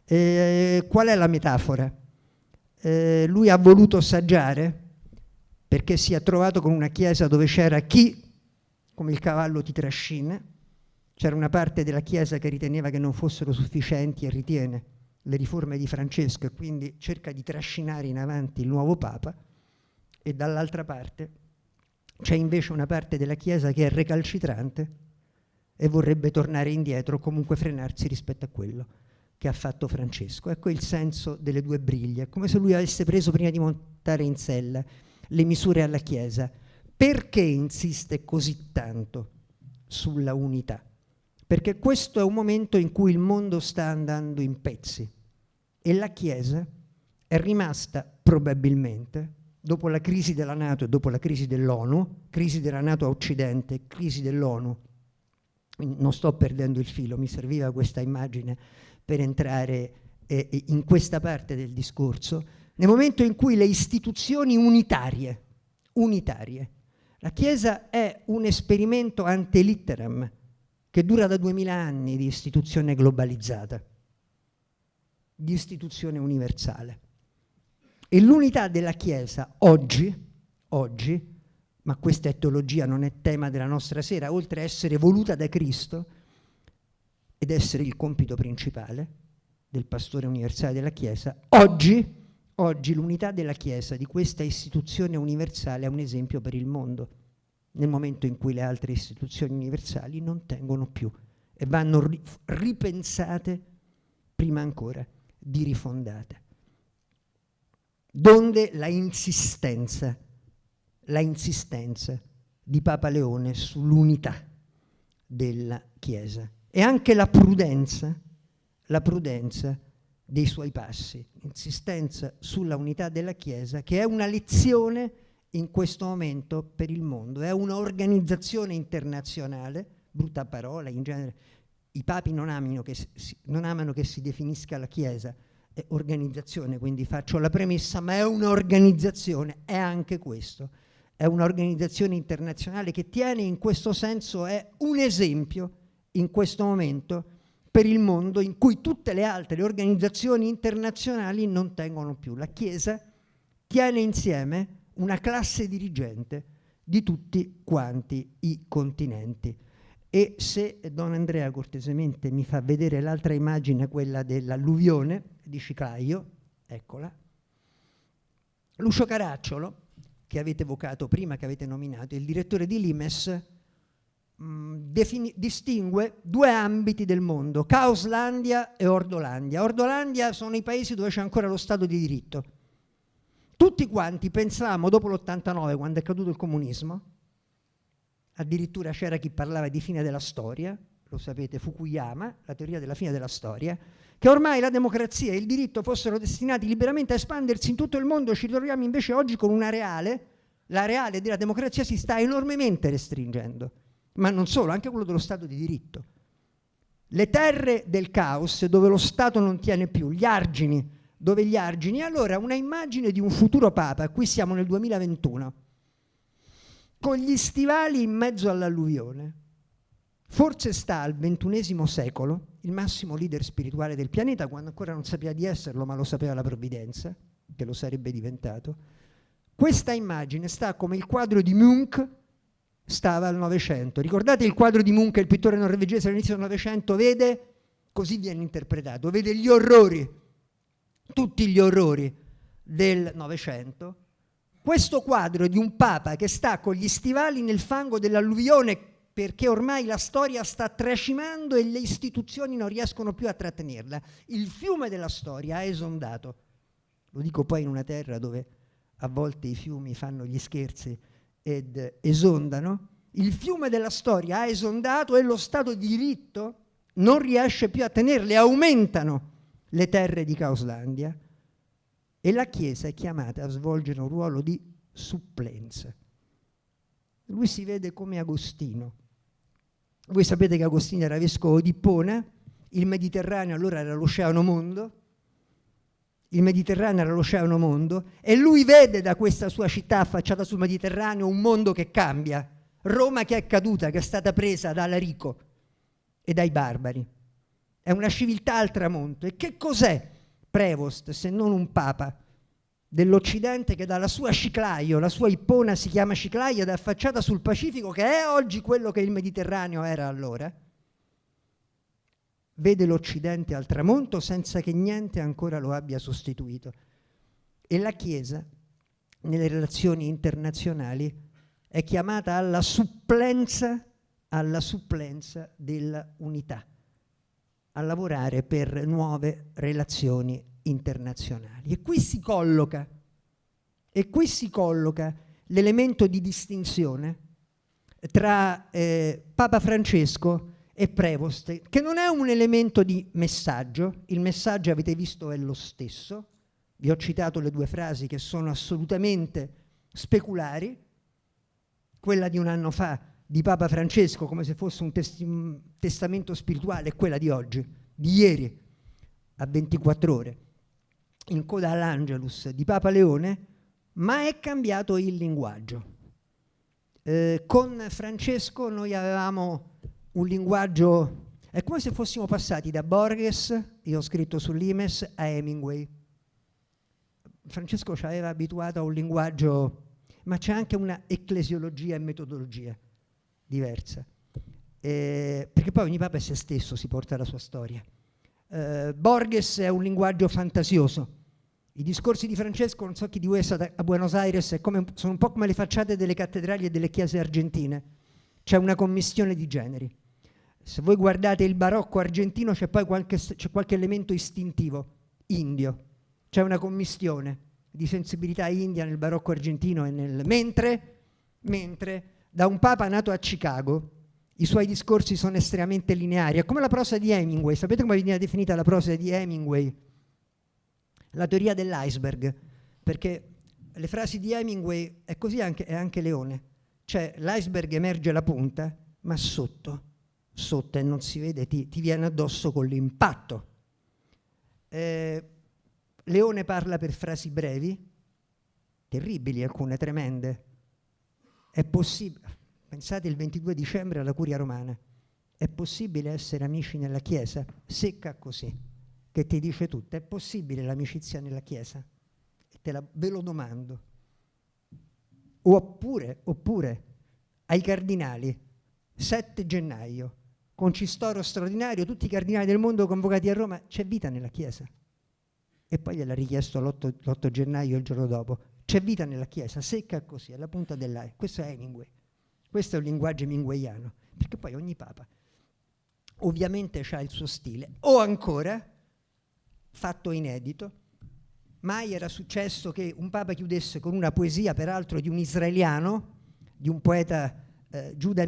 Qual è la metafora? Lui ha voluto saggiare perché si è trovato con una chiesa dove c'era chi, come il cavallo, ti trascina, c'era una parte della chiesa che riteneva che non fossero sufficienti e ritiene le riforme di Francesco e quindi cerca di trascinare in avanti il nuovo Papa, e dall'altra parte c'è invece una parte della chiesa che è recalcitrante e vorrebbe tornare indietro o comunque frenarsi rispetto a quello che ha fatto Francesco. Ecco il senso delle due briglie, come se lui avesse preso prima di montare in sella le misure alla Chiesa. Perché insiste così tanto sulla unità? Perché questo è un momento in cui il mondo sta andando in pezzi e la Chiesa è rimasta probabilmente, dopo la crisi della NATO e dopo la crisi dell'ONU, crisi della NATO a Occidente, crisi dell'ONU, non sto perdendo il filo, mi serviva questa immagine per entrare in questa parte del discorso, nel momento in cui le istituzioni unitarie, la Chiesa è un esperimento ante litteram che dura da 2000 anni di istituzione globalizzata, di istituzione universale. E l'unità della Chiesa oggi, ma questa è teologia, non è tema della nostra sera, oltre a essere voluta da Cristo ed essere il compito principale del pastore universale della Chiesa, oggi l'unità della Chiesa, di questa istituzione universale, è un esempio per il mondo, nel momento in cui le altre istituzioni universali non tengono più e vanno ripensate prima ancora di rifondate. Donde la insistenza di Papa Leone sull'unità della Chiesa e anche la prudenza dei suoi passi, insistenza sulla unità della Chiesa, che è una lezione in questo momento per il mondo. È un'organizzazione internazionale, brutta parola, in genere i papi non amano che si definisca la Chiesa, è organizzazione, quindi faccio la premessa, ma è un'organizzazione, è anche questo, è un'organizzazione internazionale che tiene, in questo senso è un esempio in questo momento per il mondo in cui tutte le altre organizzazioni internazionali non tengono più. La Chiesa tiene insieme una classe dirigente di tutti quanti i continenti. E se Don Andrea cortesemente mi fa vedere l'altra immagine, quella dell'alluvione di Ciclaio, eccola. Lucio Caracciolo, che avete evocato prima, che avete nominato, il direttore di Limes, distingue due ambiti del mondo, Caoslandia e Ordolandia. Ordolandia sono i paesi dove c'è ancora lo Stato di diritto. Tutti quanti pensavamo, dopo l'89, quando è caduto il comunismo, addirittura c'era chi parlava di fine della storia, lo sapete, Fukuyama, la teoria della fine della storia, che ormai la democrazia e il diritto fossero destinati liberamente a espandersi in tutto il mondo. Ci troviamo invece oggi con una reale, la reale della democrazia si sta enormemente restringendo, ma non solo, anche quello dello Stato di diritto. Le terre del caos, dove lo Stato non tiene più, gli argini, dove gli argini, allora una immagine di un futuro Papa, qui siamo nel 2021, con gli stivali in mezzo all'alluvione. Forse sta al XXI secolo, il massimo leader spirituale del pianeta, quando ancora non sapeva di esserlo, ma lo sapeva la provvidenza, che lo sarebbe diventato. Questa immagine sta come il quadro di Munch stava al Novecento. Ricordate il quadro di Munch, il pittore norvegese all'inizio del Novecento? Vede, così viene interpretato, vede gli orrori, tutti gli orrori del Novecento. Questo quadro di un Papa che sta con gli stivali nel fango dell'alluvione perché ormai la storia sta tracimando e le istituzioni non riescono più a trattenerla. Il fiume della storia ha esondato. Lo dico poi in una terra dove a volte i fiumi fanno gli scherzi ed esondano. Il fiume della storia ha esondato e lo Stato di diritto non riesce più a tenerle, aumentano le terre di Caoslandia. E la Chiesa è chiamata a svolgere un ruolo di supplenza. Lui si vede come Agostino. Voi sapete che Agostino era vescovo di Ippona, il Mediterraneo allora era l'oceano mondo, e lui vede da questa sua città affacciata sul Mediterraneo un mondo che cambia, Roma che è caduta, che è stata presa dall'Arico e dai barbari. È una civiltà al tramonto. E che cos'è Prevost se non un papa dell'Occidente che dalla sua Ciclaio, la sua Ippona si chiama Ciclaio ed è affacciata sul Pacifico, che è oggi quello che il Mediterraneo era allora, vede l'Occidente al tramonto senza che niente ancora lo abbia sostituito. E la Chiesa, nelle relazioni internazionali, è chiamata alla supplenza della unità, a lavorare per nuove relazioni internazionali. E qui si colloca l'elemento di distinzione tra Papa Francesco e Prevost, che non è un elemento di messaggio. Il messaggio, avete visto, è lo stesso. Vi ho citato le due frasi che sono assolutamente speculari, quella di un anno fa di Papa Francesco come se fosse un testamento spirituale, e quella di oggi, di ieri, a 24 ore, in coda all'Angelus di Papa Leone, ma è cambiato il linguaggio. Con Francesco noi avevamo un linguaggio, è come se fossimo passati da Borges, io ho scritto su Limes, a Hemingway. Francesco ci aveva abituato a un linguaggio, ma c'è anche una ecclesiologia e metodologia diversa, perché poi ogni papa è se stesso, si porta la sua storia. Borges è un linguaggio fantasioso. I discorsi di Francesco, non so chi di voi è stato a Buenos Aires, sono un po' come le facciate delle cattedrali e delle chiese argentine. C'è una commistione di generi. Se voi guardate il barocco argentino c'è poi qualche elemento istintivo, indio. C'è una commistione di sensibilità india nel barocco argentino, mentre da un papa nato a Chicago i suoi discorsi sono estremamente lineari. È come la prosa di Hemingway. Sapete come viene definita la prosa di Hemingway? La teoria dell'iceberg, perché le frasi di Hemingway è così, è anche Leone. Cioè l'iceberg emerge la punta, ma sotto e non si vede, ti viene addosso con l'impatto. Leone parla per frasi brevi, terribili, alcune tremende. È possibile, pensate il 22 dicembre alla Curia Romana, è possibile essere amici nella Chiesa? Secca così, che ti dice tutto. È possibile l'amicizia nella Chiesa? Ve lo domando. Oppure ai cardinali, 7 gennaio, concistoro straordinario, tutti i cardinali del mondo convocati a Roma, c'è vita nella Chiesa? E poi gliel'ha richiesto l'8 gennaio, il giorno dopo. C'è vita nella Chiesa, secca così, alla punta dell'aia. Questo è Hemingway. Questo è un linguaggio hemingwayano, perché poi ogni papa ovviamente ha il suo stile. O ancora, fatto inedito, mai era successo che un papa chiudesse con una poesia, peraltro di un israeliano, di un poeta Yehuda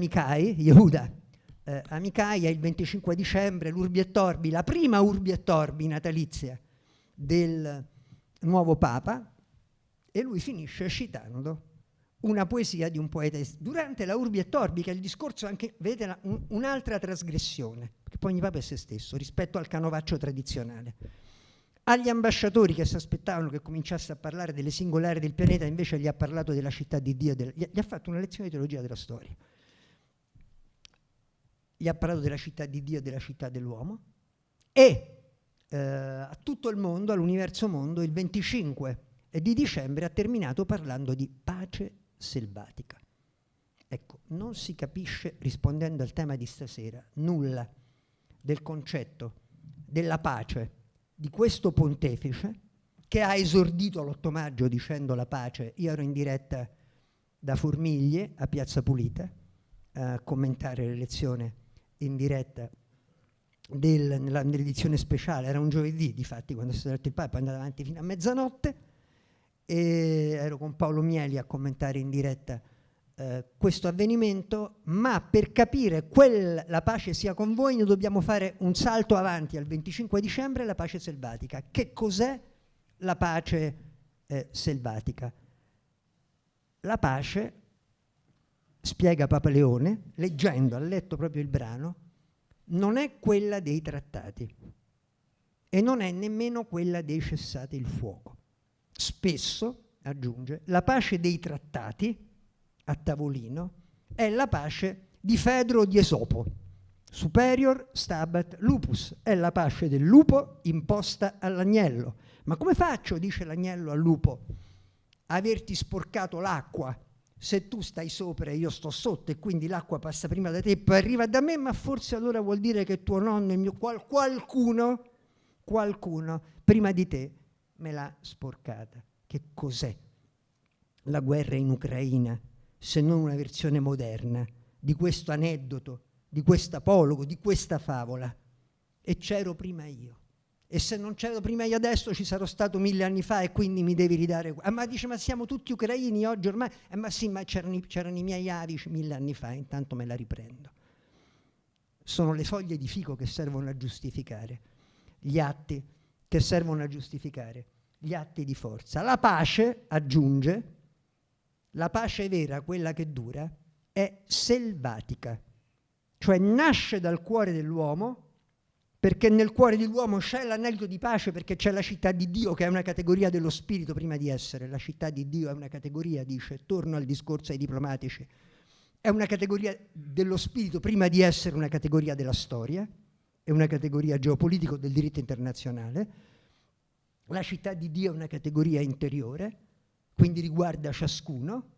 Amichai, è il 25 dicembre, l'Urbi et Orbi, la prima Urbi et Orbi natalizia del nuovo papa, e lui finisce citando una poesia di un poeta durante la Urbi et Orbi, che è il discorso anche, vedete, un'altra trasgressione, perché poi ogni papa è se stesso rispetto al canovaccio tradizionale. Agli ambasciatori che si aspettavano che cominciasse a parlare delle singole aree del pianeta, invece gli ha parlato della città di Dio, gli ha fatto una lezione di teologia della storia. Gli ha parlato della città di Dio e della città dell'uomo, e a tutto il mondo, all'universo mondo, il 25 di dicembre ha terminato parlando di pace selvatica. Ecco, non si capisce, rispondendo al tema di stasera, nulla del concetto della pace di questo pontefice, che ha esordito l'8 maggio dicendo la pace. Io ero in diretta da Formiglie a Piazza Pulita a commentare l'elezione in diretta nell'edizione speciale, era un giovedì difatti quando è stato eletto il Papa, è andato avanti fino a mezzanotte, e ero con Paolo Mieli a commentare in diretta questo avvenimento. Ma per capire la pace sia con voi noi dobbiamo fare un salto avanti al 25 dicembre, la pace selvatica. Che cos'è la pace selvatica? La pace, spiega Papa Leone, leggendo, ha letto proprio il brano, non è quella dei trattati e non è nemmeno quella dei cessate il fuoco. Spesso, aggiunge, la pace dei trattati a tavolino è la pace di Fedro o di Esopo. Superior stabat lupus, è la pace del lupo imposta all'agnello. Ma come faccio, dice l'agnello al lupo, averti sporcato l'acqua se tu stai sopra e io sto sotto, e quindi l'acqua passa prima da te e poi arriva da me? Ma forse allora vuol dire che tuo nonno e qualcuno prima di te me l'ha sporcata. Che cos'è la guerra in Ucraina se non una versione moderna di questo aneddoto, di quest'apologo, di questa favola? E c'ero prima io, e se non c'ero prima io adesso ci sarò stato 1000 anni fa, e quindi mi devi ridare. Ma dice, ma siamo tutti ucraini oggi ormai? Ma sì, ma c'erano i miei avi 1000 anni fa, intanto me la riprendo. Sono le foglie di fico che servono a giustificare gli atti, che servono a giustificare gli atti di forza. La pace, aggiunge, la pace vera, quella che dura, è selvatica, cioè nasce dal cuore dell'uomo, perché nel cuore dell'uomo c'è l'anelito di pace, perché c'è la città di Dio, che è una categoria dello spirito prima di essere. La città di Dio è una categoria, dice, torno al discorso ai diplomatici, è una categoria dello spirito prima di essere una categoria della storia, è una categoria geopolitica del diritto internazionale. La città di Dio è una categoria interiore, quindi riguarda ciascuno.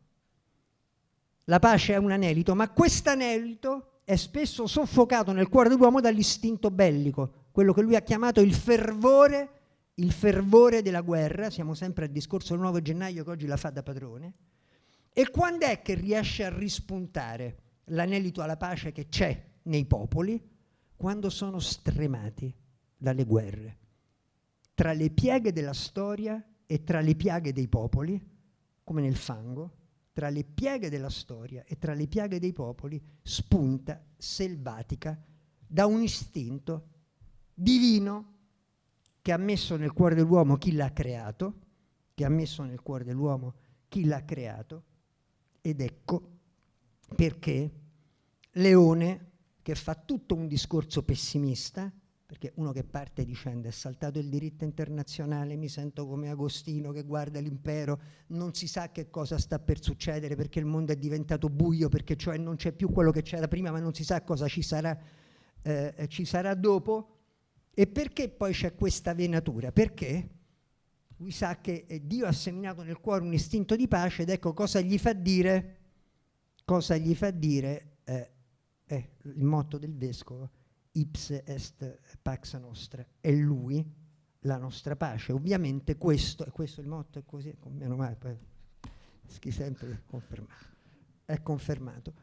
La pace è un anelito, ma quest'anelito è spesso soffocato nel cuore dell'uomo dall'istinto bellico, quello che lui ha chiamato il fervore della guerra. Siamo sempre al discorso del 9 gennaio che oggi la fa da padrone. E quando è che riesce a rispuntare l'anelito alla pace che c'è nei popoli? Quando sono stremati dalle guerre. Tra le pieghe della storia e tra le piaghe dei popoli, come nel fango, tra le pieghe della storia e tra le piaghe dei popoli spunta selvatica da un istinto divino che ha messo nel cuore dell'uomo chi l'ha creato che ha messo nel cuore dell'uomo chi l'ha creato, ed ecco perché Leone, che fa tutto un discorso pessimista, perché uno che parte dicendo è saltato il diritto internazionale, mi sento come Agostino che guarda l'impero, non si sa che cosa sta per succedere perché il mondo è diventato buio, perché cioè non c'è più quello che c'era prima, ma non si sa cosa ci sarà dopo. E perché poi c'è questa venatura? Perché lui sa che Dio ha seminato nel cuore un istinto di pace, ed ecco cosa gli fa dire il motto del vescovo: ipse est pax nostra, è lui la nostra pace. Ovviamente questo è il motto, è così, meno male, poi sempre confermato.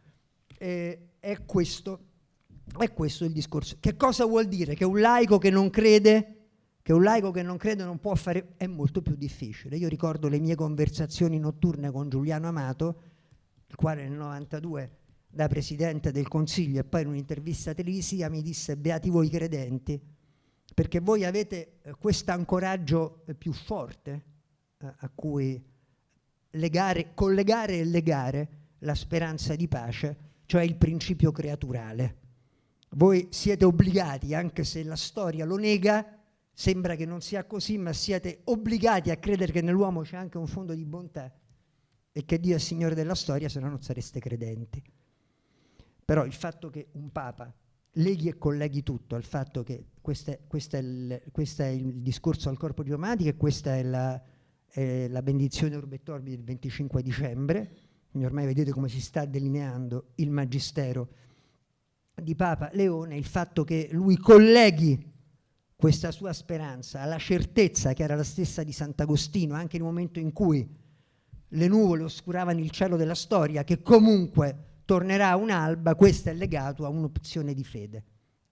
È questo il discorso. Che cosa vuol dire? Che un laico che non crede non può fare, è molto più difficile. Io ricordo le mie conversazioni notturne con Giuliano Amato, il quale nel 92 da Presidente del Consiglio e poi in un'intervista televisiva mi disse: beati voi credenti, perché voi avete questo ancoraggio più forte a cui collegare e legare la speranza di pace, cioè il principio creaturale. Voi siete obbligati, anche se la storia lo nega, sembra che non sia così, ma siete obbligati a credere che nell'uomo c'è anche un fondo di bontà e che Dio è Signore della storia, se no non sareste credenti. Però il fatto che un Papa leghi e colleghi tutto al fatto che questo è il discorso al corpo diplomatico e questa è la benedizione Urbi et Orbi del 25 dicembre, quindi ormai vedete come si sta delineando il magistero di Papa Leone, il fatto che lui colleghi questa sua speranza alla certezza che era la stessa di Sant'Agostino, anche nel momento in cui le nuvole oscuravano il cielo della storia, che comunque tornerà un'alba. Questo è legato a un'opzione di fede,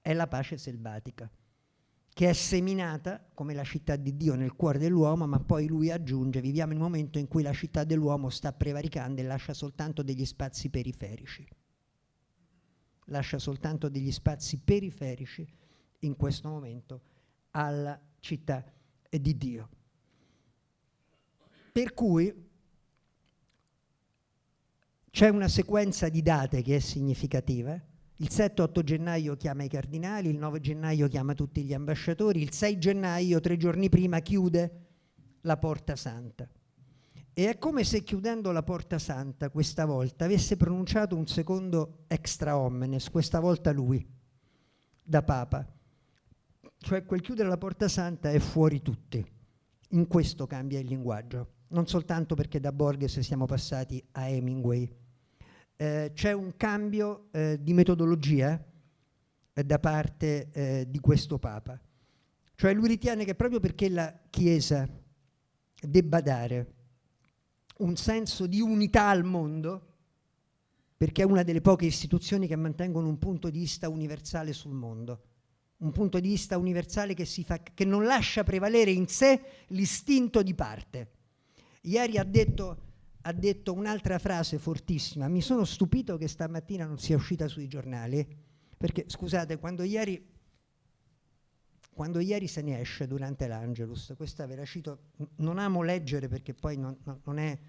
è la pace selvatica, che è seminata come la città di Dio nel cuore dell'uomo, ma poi lui aggiunge: viviamo in un momento in cui la città dell'uomo sta prevaricando e lascia soltanto degli spazi periferici. Lascia soltanto degli spazi periferici in questo momento alla città di Dio. Per cui c'è una sequenza di date che è significativa. Il 7-8 gennaio chiama i cardinali, il 9 gennaio chiama tutti gli ambasciatori, il 6 gennaio, 3 giorni prima, chiude la Porta Santa. E è come se, chiudendo la Porta Santa questa volta, avesse pronunciato un secondo extra omnes, questa volta lui, da Papa. Cioè quel chiudere la Porta Santa è fuori tutti. In questo cambia il linguaggio, non soltanto perché da Borges siamo passati a Hemingway. C'è un cambio di metodologia da parte di questo Papa. Cioè lui ritiene che proprio perché la Chiesa debba dare un senso di unità al mondo, perché è una delle poche istituzioni che mantengono un punto di vista universale sul mondo, un punto di vista universale che non lascia prevalere in sé l'istinto di parte. Ieri ha detto un'altra frase fortissima: mi sono stupito che stamattina non sia uscita sui giornali, perché scusate, quando ieri se ne esce durante l'Angelus, questa ve la cito, non amo leggere perché poi non è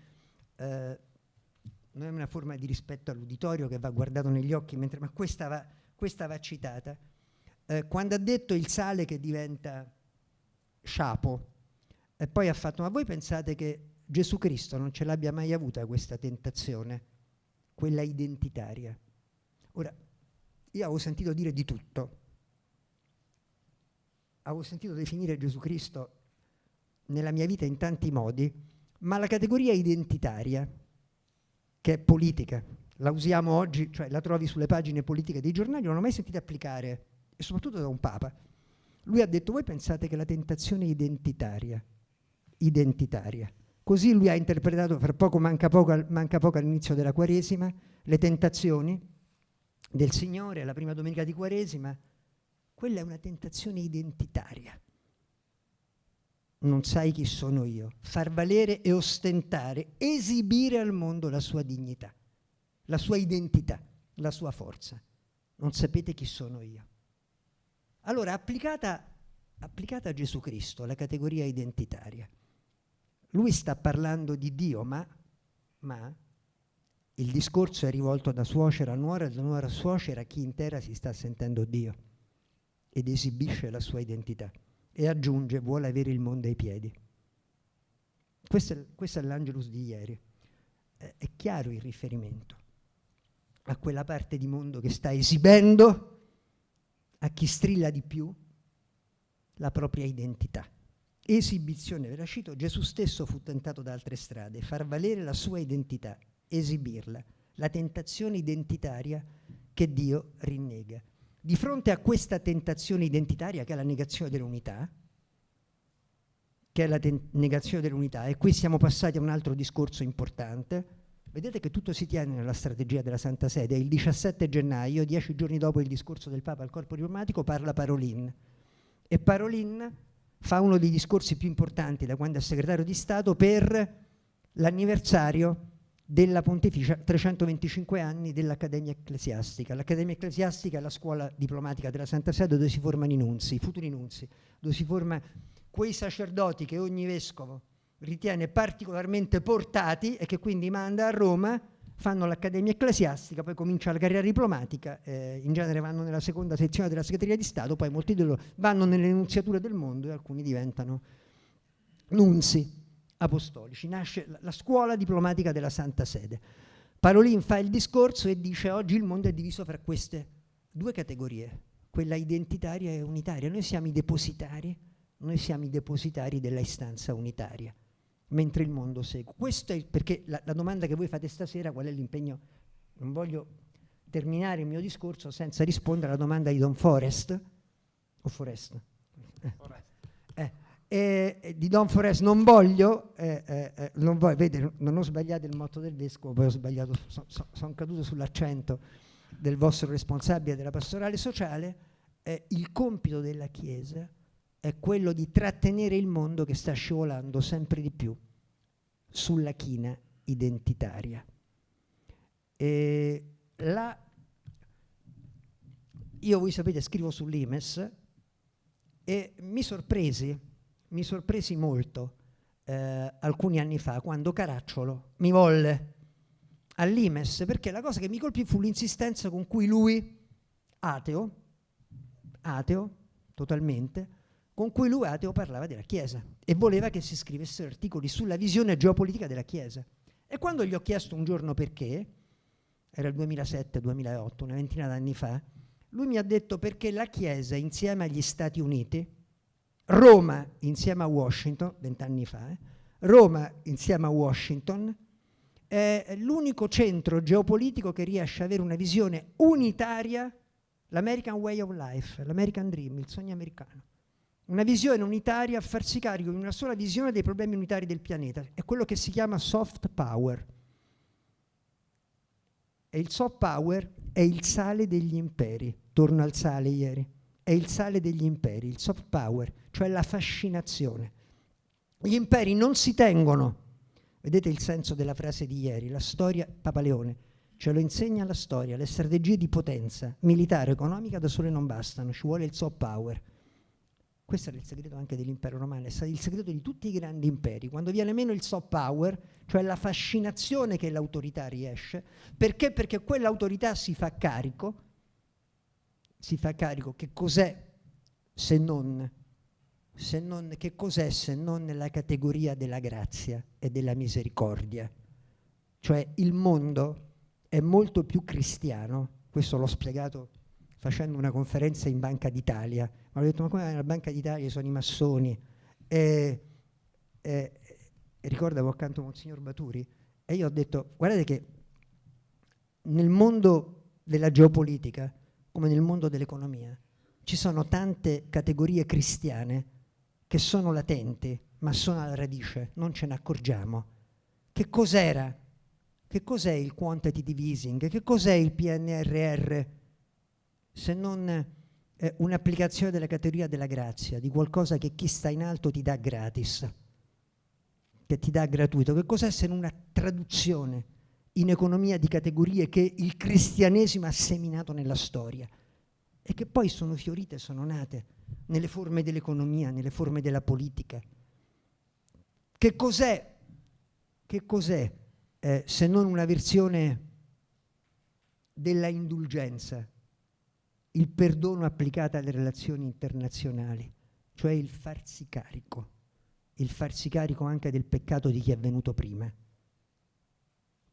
una forma di rispetto all'uditorio che va guardato negli occhi, ma questa va citata. Quando ha detto il sale che diventa sciapo, e poi ha fatto: ma voi pensate che Gesù Cristo non ce l'abbia mai avuta questa tentazione, quella identitaria? Ora, io avevo sentito dire di tutto, avevo sentito definire Gesù Cristo nella mia vita in tanti modi, ma la categoria identitaria, che è politica, la usiamo oggi, cioè la trovi sulle pagine politiche dei giornali, non l'ho mai sentita applicare, e soprattutto da un Papa. Lui ha detto: voi pensate che la tentazione identitaria, così lui ha interpretato, fra poco manca poco all'inizio della Quaresima, le tentazioni del Signore, la prima domenica di Quaresima, quella è una tentazione identitaria. Non sai chi sono io, far valere e ostentare, esibire al mondo la sua dignità, la sua identità, la sua forza. Non sapete chi sono io. Allora, applicata a Gesù Cristo, la categoria identitaria, lui sta parlando di Dio, ma il discorso è rivolto da suocera a nuora, da nuora a suocera, a chi in terra si sta sentendo Dio ed esibisce la sua identità e aggiunge: vuole avere il mondo ai piedi. Questo è l'Angelus di ieri. È chiaro il riferimento a quella parte di mondo che sta esibendo a chi strilla di più la propria identità. Esibizione, ve la cito, Gesù stesso fu tentato da altre strade, far valere la sua identità, esibirla, la tentazione identitaria che Dio rinnega. Di fronte a questa tentazione identitaria, che è la negazione dell'unità, e qui siamo passati a un altro discorso importante. Vedete che tutto si tiene nella strategia della Santa Sede. Il 17 gennaio, 10 giorni dopo il discorso del Papa al corpo diplomatico, parla Parolin. E Parolin fa uno dei discorsi più importanti da quando è segretario di Stato per l'anniversario della pontificia 325 anni dell'Accademia Ecclesiastica. L'Accademia Ecclesiastica è la scuola diplomatica della Santa Sede dove si formano i nunzi, i futuri nunzi, dove si forma quei sacerdoti che ogni vescovo ritiene particolarmente portati e che quindi manda a Roma, fanno l'Accademia Ecclesiastica, poi comincia la carriera diplomatica, in genere vanno nella seconda sezione della Segreteria di Stato, poi molti di loro vanno nelle nunziature del mondo e alcuni diventano nunzi apostolici. Nasce la scuola diplomatica della Santa Sede. Parolin fa il discorso e dice: oggi il mondo è diviso fra queste due categorie, quella identitaria e unitaria. Noi siamo i depositari della istanza unitaria, mentre il mondo segue. Questo è perché la domanda che voi fate stasera: qual è l'impegno? Non voglio terminare il mio discorso senza rispondere alla domanda di Don Forest, di Don Forest. Non voglio, vede, non ho sbagliato il motto del vescovo, poi ho sbagliato, sono caduto sull'accento del vostro responsabile della pastorale sociale. Il compito della Chiesa è quello di trattenere il mondo che sta scivolando sempre di più sulla china identitaria. Io, voi sapete, scrivo sull'Imes e mi sorpresi molto alcuni anni fa quando Caracciolo mi volle all'Imes, perché la cosa che mi colpì fu l'insistenza con cui lui, ateo totalmente, parlava della Chiesa e voleva che si scrivessero articoli sulla visione geopolitica della Chiesa. E quando gli ho chiesto un giorno perché, era il 2007-2008, una ventina d'anni fa, lui mi ha detto: perché la Chiesa insieme agli Stati Uniti, Roma insieme a Washington, 20 anni fa, Roma insieme a Washington, è l'unico centro geopolitico che riesce ad avere una visione unitaria, l'American Way of Life, l'American Dream, il sogno americano. Una visione unitaria a farsi carico di una sola visione dei problemi unitari del pianeta. È quello che si chiama soft power. E il soft power è il sale degli imperi. Torno al sale ieri. È il sale degli imperi, il soft power, cioè la fascinazione. Gli imperi non si tengono. Vedete il senso della frase di ieri, la storia, Papa Leone, ce lo insegna la storia, le strategie di potenza militare, economica da sole non bastano, ci vuole il soft power. Questo era il segreto anche dell'impero romano, è stato il segreto di tutti i grandi imperi. Quando viene meno il soft power, cioè la fascinazione che l'autorità riesce, perché? Perché quell'autorità si fa carico, che cos'è se non che cos'è se non la categoria della grazia e della misericordia? Cioè il mondo è molto più cristiano, questo l'ho spiegato facendo una conferenza in Banca d'Italia. Ma ho detto: ma come nella Banca d'Italia sono i massoni? Ricordavo accanto a Monsignor Baturi e io ho detto: guardate che nel mondo della geopolitica, come nel mondo dell'economia, ci sono tante categorie cristiane che sono latenti, ma sono alla radice, non ce ne accorgiamo. Che cos'era? Che cos'è il quantitative easing? Che cos'è il PNRR? Se non un'applicazione della categoria della grazia, di qualcosa che chi sta in alto ti dà gratis, che ti dà gratuito. Che cos'è se non una traduzione in economia di categorie che il cristianesimo ha seminato nella storia e che poi sono fiorite, sono nate nelle forme dell'economia, nelle forme della politica. Che cos'è se non una versione della indulgenza, il perdono applicato alle relazioni internazionali, cioè il farsi carico anche del peccato di chi è venuto prima,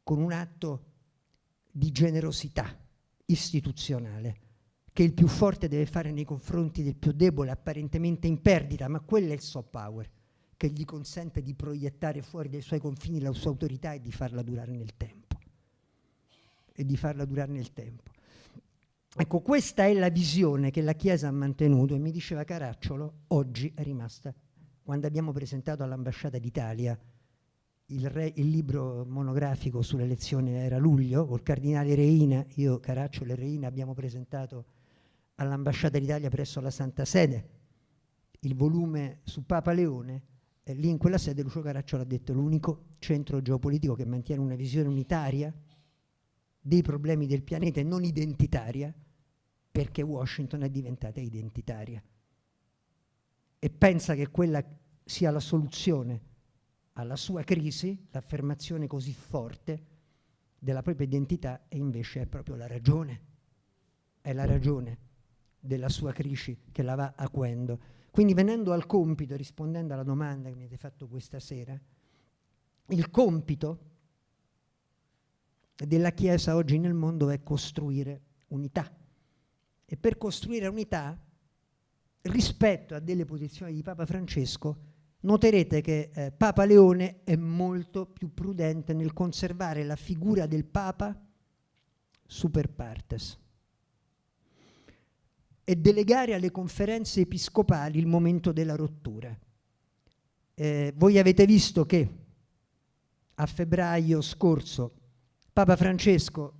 con un atto di generosità istituzionale che il più forte deve fare nei confronti del più debole, apparentemente in perdita, ma quello è il soft power, che gli consente di proiettare fuori dai suoi confini la sua autorità e di farla durare nel tempo. Ecco, questa è la visione che la Chiesa ha mantenuto, e mi diceva Caracciolo, oggi è rimasta. Quando abbiamo presentato all'Ambasciata d'Italia il libro monografico sull'elezione, era luglio, col cardinale Reina, io, Caracciolo e Reina abbiamo presentato all'Ambasciata d'Italia presso la Santa Sede il volume su Papa Leone, e lì in quella sede Lucio Caracciolo ha detto: l'unico centro geopolitico che mantiene una visione unitaria dei problemi del pianeta e non identitaria, perché Washington è diventata identitaria e pensa che quella sia la soluzione alla sua crisi, l'affermazione così forte della propria identità, e invece è proprio la ragione, è la ragione della sua crisi che la va acuendo. Quindi, venendo al compito, rispondendo alla domanda che mi avete fatto questa sera, il compito della Chiesa oggi nel mondo è costruire unità, e per costruire unità, rispetto a delle posizioni di Papa Francesco, noterete che Papa Leone è molto più prudente nel conservare la figura del Papa super partes e delegare alle conferenze episcopali il momento della rottura. Voi avete visto che a febbraio scorso Papa Francesco,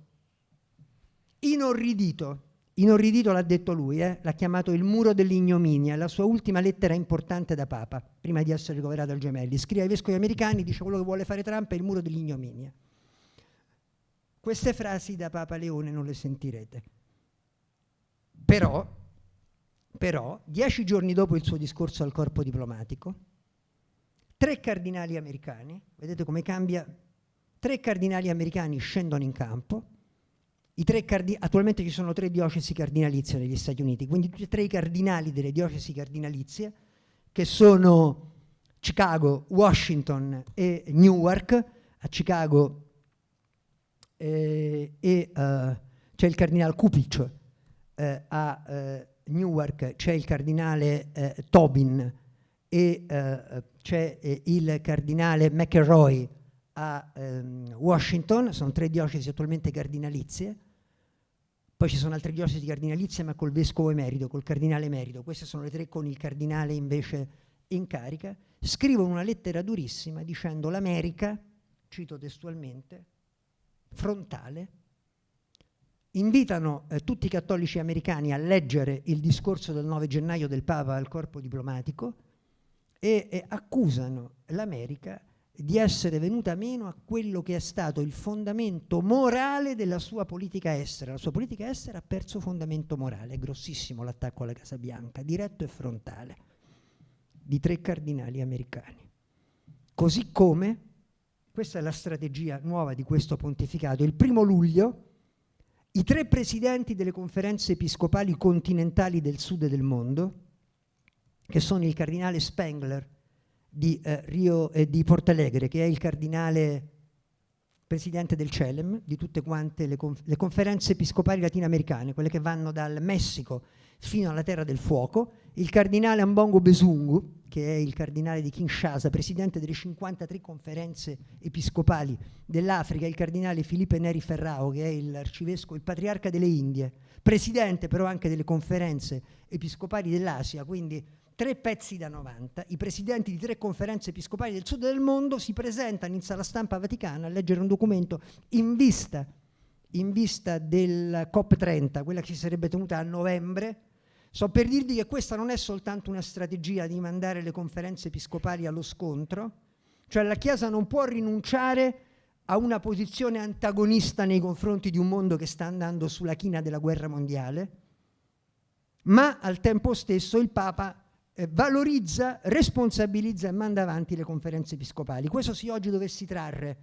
inorridito l'ha detto lui, l'ha chiamato il muro dell'ignominia, la sua ultima lettera importante da Papa, prima di essere ricoverato al Gemelli. Scrive ai vescovi americani, dice: quello che vuole fare Trump è il muro dell'ignominia. Queste frasi da Papa Leone non le sentirete. Però, 10 giorni dopo il suo discorso al corpo diplomatico, 3 cardinali americani, vedete come cambia, 3 cardinali americani scendono in campo. Attualmente ci sono 3 diocesi cardinalizie negli Stati Uniti, quindi tutti e 3 i cardinali delle diocesi cardinalizie, che sono Chicago, Washington e Newark. A Chicago c'è il cardinale Kupich, a Newark c'è il cardinale Tobin e c'è il cardinale McElroy a Washington. Sono 3 diocesi attualmente cardinalizie. Poi ci sono altre diocesi cardinalizie ma col vescovo emerito, col cardinale emerito. Queste sono le 3 con il cardinale invece in carica. Scrivono una lettera durissima dicendo: l'America, cito testualmente, frontale. Invitano tutti i cattolici americani a leggere il discorso del 9 gennaio del Papa al corpo diplomatico e accusano l'America di essere venuta meno a quello che è stato il fondamento morale della sua politica estera. La sua politica estera ha perso fondamento morale. È grossissimo l'attacco alla Casa Bianca, diretto e frontale, di 3 cardinali americani. Così come, questa è la strategia nuova di questo pontificato, il 1° luglio i 3 presidenti delle conferenze episcopali continentali del sud del mondo, che sono il cardinale Spengler di Porto Alegre, che è il cardinale presidente del CELEM, di tutte quante le conferenze episcopali latinoamericane, quelle che vanno dal Messico fino alla Terra del Fuoco, il cardinale Ambongo Besungu, che è il cardinale di Kinshasa, presidente delle 53 conferenze episcopali dell'Africa, il cardinale Filipe Neri Ferrao, che è l'arcivescovo, il patriarca delle Indie, presidente però anche delle conferenze episcopali dell'Asia, quindi 3 pezzi da 90, i presidenti di 3 conferenze episcopali del sud del mondo si presentano in sala stampa vaticana a leggere un documento in vista del COP30, quella che si sarebbe tenuta a novembre. So per dirvi che questa non è soltanto una strategia di mandare le conferenze episcopali allo scontro, cioè la Chiesa non può rinunciare a una posizione antagonista nei confronti di un mondo che sta andando sulla china della guerra mondiale, ma al tempo stesso il Papa valorizza, responsabilizza e manda avanti le conferenze episcopali. Questo se io oggi dovessi trarre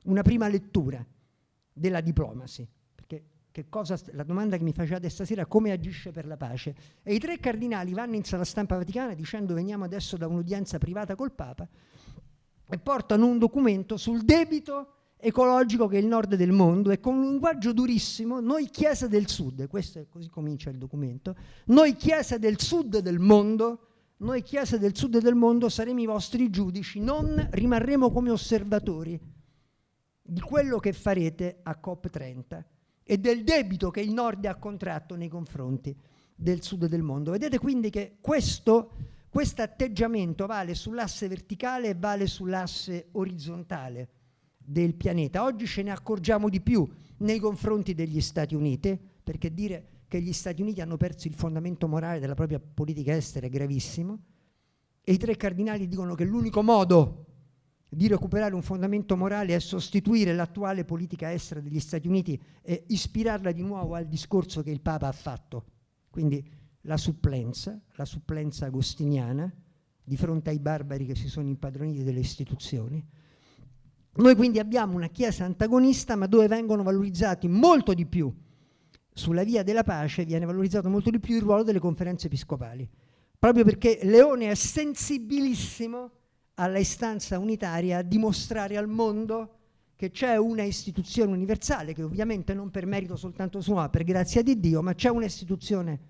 una prima lettura della diplomacy, perché la domanda che mi facevate stasera è come agisce per la pace, e i 3 cardinali vanno in sala stampa vaticana dicendo veniamo adesso da un'udienza privata col Papa e portano un documento sul debito ecologico che è il nord del mondo, e con un linguaggio durissimo: noi Chiesa del Sud, questo è, così comincia il documento, noi Chiesa del Sud del mondo, noi Chiesa del Sud del mondo saremo i vostri giudici, non rimarremo come osservatori di quello che farete a COP30 e del debito che il nord ha contratto nei confronti del sud del mondo. Vedete quindi che questo atteggiamento vale sull'asse verticale e vale sull'asse orizzontale del pianeta. Oggi ce ne accorgiamo di più nei confronti degli Stati Uniti, perché dire che gli Stati Uniti hanno perso il fondamento morale della propria politica estera è gravissimo, e i 3 cardinali dicono che l'unico modo di recuperare un fondamento morale è sostituire l'attuale politica estera degli Stati Uniti e ispirarla di nuovo al discorso che il Papa ha fatto. Quindi la supplenza agostiniana di fronte ai barbari che si sono impadroniti delle istituzioni. Noi quindi abbiamo una Chiesa antagonista, ma dove vengono valorizzati molto di più, sulla via della pace viene valorizzato molto di più il ruolo delle conferenze episcopali, proprio perché Leone è sensibilissimo alla istanza unitaria, a dimostrare al mondo che c'è una istituzione universale, che ovviamente non per merito soltanto suo, ma per grazia di Dio, ma c'è un'istituzione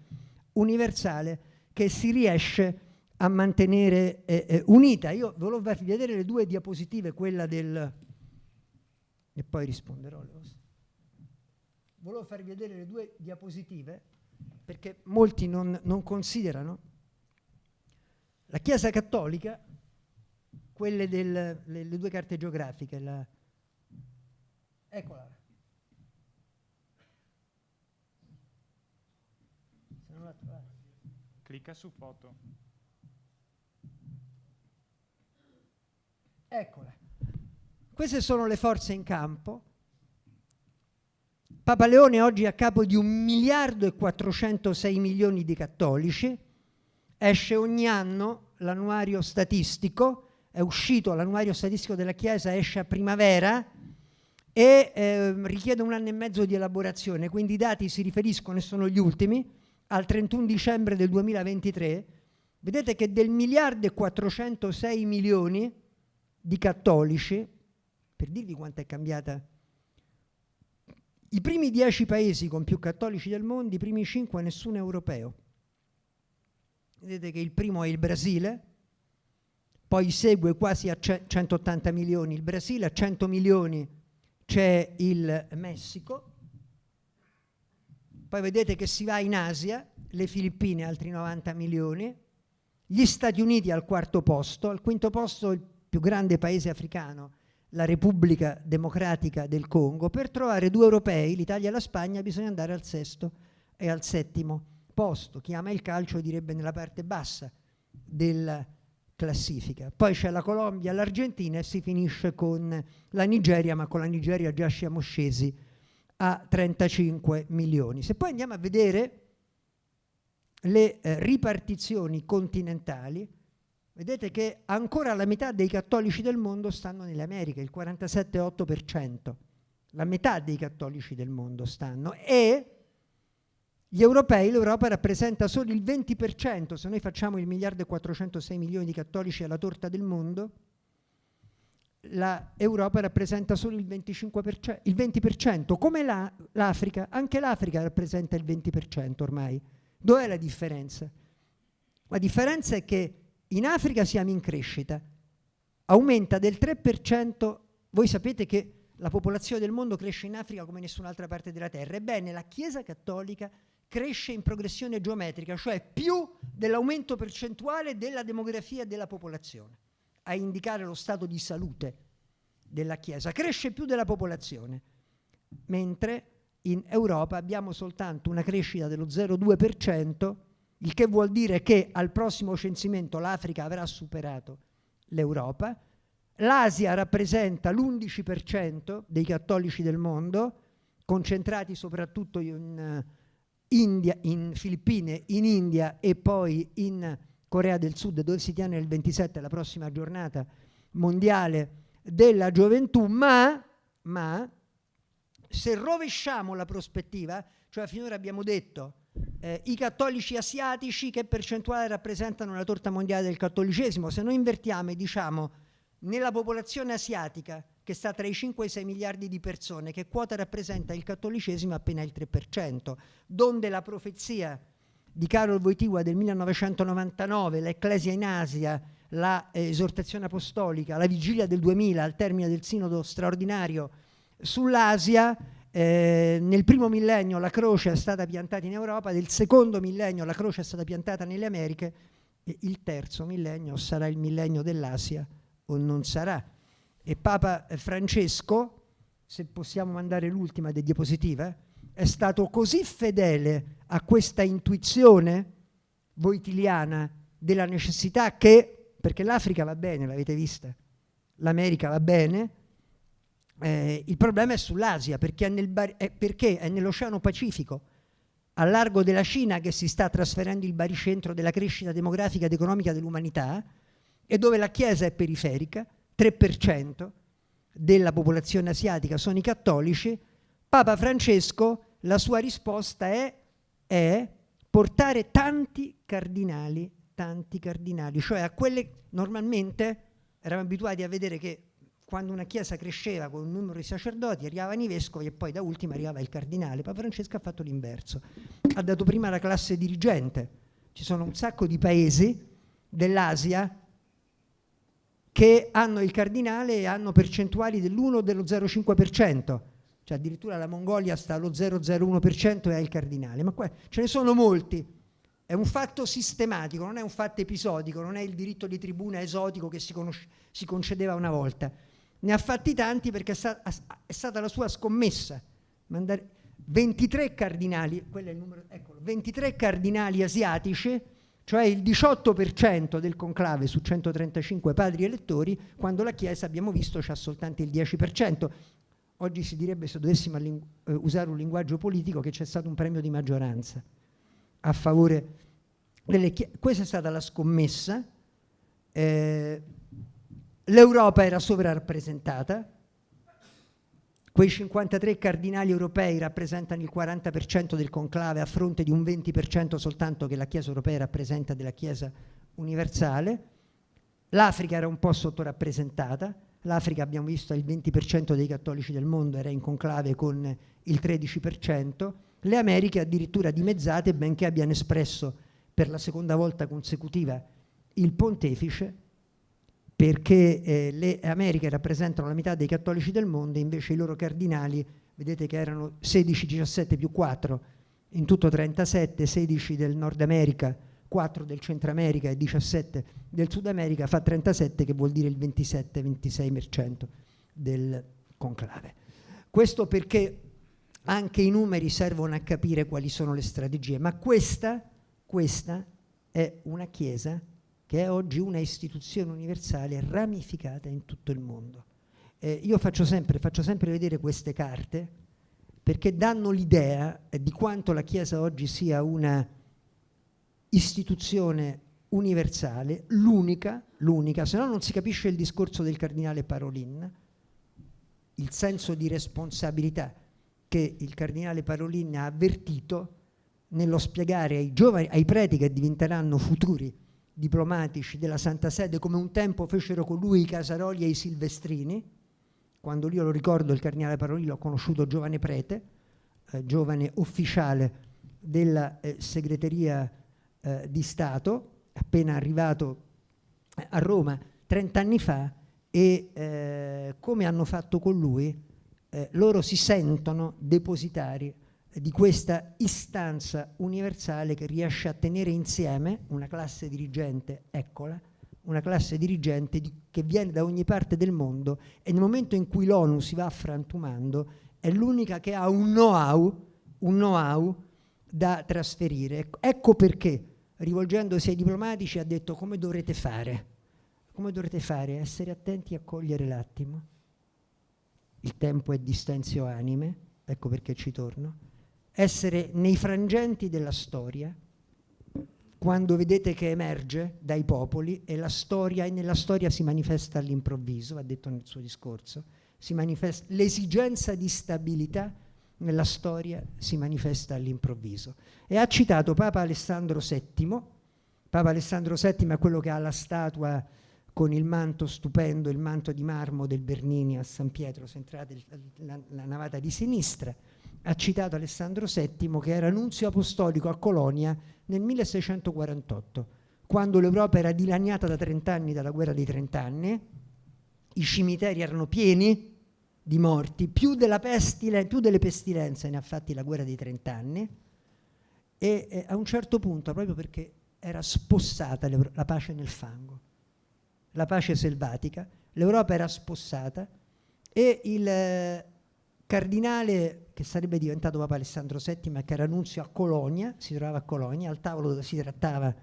universale che si riesce a mantenere unita. Io volevo farvi vedere le 2 diapositive, quella del... e poi risponderò alle vostre. Volevo farvi vedere le 2 diapositive perché molti non considerano la Chiesa Cattolica, quelle le 2 carte geografiche, eccola. Se non la trovate. Clicca su foto. Eccola. Queste sono le forze in campo. Papa Leone oggi è a capo di 1.406 milioni di cattolici. Esce ogni anno l'annuario statistico, è uscito l'annuario statistico della Chiesa, esce a primavera e richiede 1 anno e mezzo di elaborazione, quindi i dati si riferiscono, e sono gli ultimi, al 31 dicembre del 2023. Vedete che del 1.406 milioni di cattolici, per dirvi quanto è cambiata, i primi 10 paesi con più cattolici del mondo, i primi 5 nessuno europeo. Vedete che il primo è il Brasile, poi segue quasi a 180 milioni il Brasile, a 100 milioni c'è il Messico, poi vedete che si va in Asia, le Filippine altri 90 milioni, gli Stati Uniti al 4º posto, al 5º posto il più grande paese africano, la Repubblica Democratica del Congo. Per trovare 2 europei, l'Italia e la Spagna, bisogna andare al 6º e al 7º posto. Chi ama il calcio direbbe nella parte bassa della classifica. Poi c'è la Colombia, l'Argentina e si finisce con la Nigeria, ma con la Nigeria già siamo scesi a 35 milioni. Se poi andiamo a vedere le ripartizioni continentali, vedete che ancora la metà dei cattolici del mondo stanno nelle Americhe, il 47,8%. La metà dei cattolici del mondo stanno, e gli europei, l'Europa rappresenta solo il 20%. Se noi facciamo il 1.406 milioni di cattolici alla torta del mondo, l'Europa rappresenta solo il 25%, il 20%. Come l'Africa, anche l'Africa rappresenta il 20% ormai. Dov'è la differenza? La differenza è che in Africa siamo in crescita, aumenta del 3%. Voi sapete che la popolazione del mondo cresce in Africa come in nessun'altra parte della terra. Ebbene, la Chiesa Cattolica cresce in progressione geometrica, cioè più dell'aumento percentuale della demografia della popolazione, a indicare lo stato di salute della Chiesa. Cresce più della popolazione, mentre in Europa abbiamo soltanto una crescita dello 0,2%, il che vuol dire che al prossimo censimento l'Africa avrà superato l'Europa. L'Asia rappresenta l'11% dei cattolici del mondo, concentrati soprattutto in Filippine, in India e poi in Corea del Sud, dove si tiene il 27 la prossima giornata mondiale della gioventù, ma se rovesciamo la prospettiva, cioè finora abbiamo detto i cattolici asiatici che percentuale rappresentano la torta mondiale del cattolicesimo, se noi invertiamo e diciamo nella popolazione asiatica, che sta tra i 5 e i 6 miliardi di persone, che quota rappresenta il cattolicesimo? Appena il 3%, donde la profezia di Karol Wojtyła del 1999, l'Ecclesia in Asia, la esortazione apostolica, la vigilia del 2000 al termine del sinodo straordinario sull'Asia, nel primo millennio la croce è stata piantata in Europa, nel secondo millennio la croce è stata piantata nelle Americhe, e il terzo millennio sarà il millennio dell'Asia o non sarà. E Papa Francesco, se possiamo mandare l'ultima diapositiva, è stato così fedele a questa intuizione wojtyliana della necessità che, perché l'Africa va bene, l'avete vista, l'America va bene, il problema è sull'Asia, perché è nell'Oceano Pacifico, a largo della Cina, che si sta trasferendo il baricentro della crescita demografica ed economica dell'umanità, e dove la Chiesa è periferica, 3% della popolazione asiatica sono i cattolici. Papa Francesco, la sua risposta è portare tanti cardinali, cioè a quelle normalmente eravamo abituati a vedere che quando una chiesa cresceva con un numero di sacerdoti arrivavano i vescovi e poi da ultimo arrivava il cardinale. Papa Francesco ha fatto l'inverso, ha dato prima la classe dirigente. Ci sono un sacco di paesi dell'Asia che hanno il cardinale e hanno percentuali dell'1 o dello 0,5%, cioè addirittura la Mongolia sta allo 0,01% e ha il cardinale, ma qua ce ne sono molti. È un fatto sistematico, non è un fatto episodico, non è il diritto di tribuna esotico che si concedeva una volta. Ne ha fatti tanti perché è stata la sua scommessa. 23 cardinali, quello è il numero, eccolo, 23 cardinali asiatici, cioè il 18% del conclave su 135 padri elettori, quando la Chiesa, abbiamo visto, c'ha soltanto il 10%. Oggi si direbbe, se dovessimo usare un linguaggio politico, che c'è stato un premio di maggioranza a favore delle chiese. Questa è stata la scommessa. L'Europa era sovrarappresentata, quei 53 cardinali europei rappresentano il 40% del conclave a fronte di un 20% soltanto che la Chiesa europea rappresenta della Chiesa universale. L'Africa era un po' sottorappresentata, l'Africa abbiamo visto il 20% dei cattolici del mondo era in conclave con il 13%, le Americhe addirittura dimezzate, benché abbiano espresso per la seconda volta consecutiva il pontefice, perché le Americhe rappresentano la metà dei cattolici del mondo, invece i loro cardinali, vedete che erano 16, 17 più 4, in tutto 37, 16 del Nord America, 4 del Centro America e 17 del Sud America, fa 37, che vuol dire il 27-26% del conclave. Questo perché anche i numeri servono a capire quali sono le strategie, ma questa è una Chiesa che è oggi una istituzione universale ramificata in tutto il mondo. Io faccio sempre vedere queste carte perché danno l'idea di quanto la Chiesa oggi sia una istituzione universale, l'unica, se no non si capisce il discorso del cardinale Parolin, il senso di responsabilità che il cardinale Parolin ha avvertito nello spiegare ai giovani, ai preti che diventeranno futuri diplomatici della Santa Sede, come un tempo fecero con lui i Casaroli e i Silvestrini. Quando io lo ricordo, il cardinale Parolin l'ho conosciuto giovane prete, giovane ufficiale della segreteria di Stato, appena arrivato a Roma 30 anni fa, e come hanno fatto con lui, loro si sentono depositari di questa istanza universale che riesce a tenere insieme una classe dirigente, eccola, una classe dirigente che viene da ogni parte del mondo, e nel momento in cui l'ONU si va frantumando è l'unica che ha un know-how da trasferire. Ecco perché, rivolgendosi ai diplomatici, ha detto: come dovrete fare? Come dovrete fare? Essere attenti a cogliere l'attimo. Il tempo è distensio anime, ecco perché ci torno. Essere nei frangenti della storia, quando vedete che emerge dai popoli e nella storia si manifesta all'improvviso, ha detto nel suo discorso, l'esigenza di stabilità nella storia si manifesta all'improvviso. E ha citato Papa Alessandro VII. Papa Alessandro VII è quello che ha la statua con il manto stupendo, il manto di marmo del Bernini a San Pietro, se entrate la navata di sinistra. Ha citato Alessandro VII, che era nunzio apostolico a Colonia nel 1648, quando l'Europa era dilaniata da 30 anni dalla guerra dei 30 anni, i cimiteri erano pieni di morti, più delle pestilenze ne ha fatti la guerra dei 30 anni, e a un certo punto, proprio perché era spossata la pace nel fango, la pace selvatica, l'Europa era spossata, e il cardinale che sarebbe diventato Papa Alessandro VII, che era nunzio a Colonia, si trovava a Colonia, al tavolo dove si trattava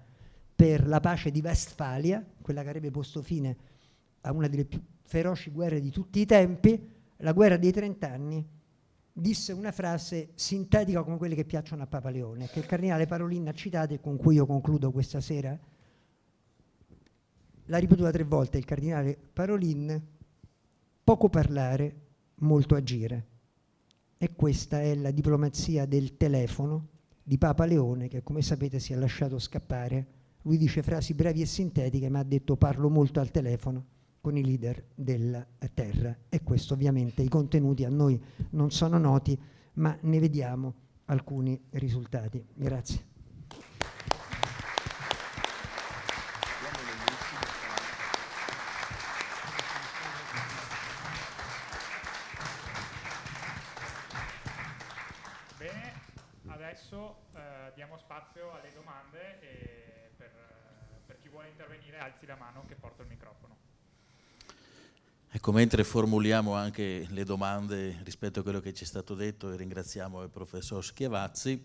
per la pace di Westfalia, quella che avrebbe posto fine a una delle più feroci guerre di tutti i tempi, la guerra dei 30 anni, disse una frase sintetica come quelle che piacciono a Papa Leone, che il cardinale Parolin ha citato e con cui io concludo questa sera. L'ha ripetuta 3 volte il cardinale Parolin: poco parlare, molto agire. E questa è la diplomazia del telefono di Papa Leone, che come sapete si è lasciato scappare. Lui dice frasi brevi e sintetiche, ma ha detto: parlo molto al telefono con i leader della terra. E questo ovviamente, i contenuti a noi non sono noti, ma ne vediamo alcuni risultati. Grazie. Bene, adesso diamo spazio alle domande e per chi vuole intervenire alzi la mano che porto il microfono. Ecco, mentre formuliamo anche le domande rispetto a quello che ci è stato detto e ringraziamo il professor Schiavazzi,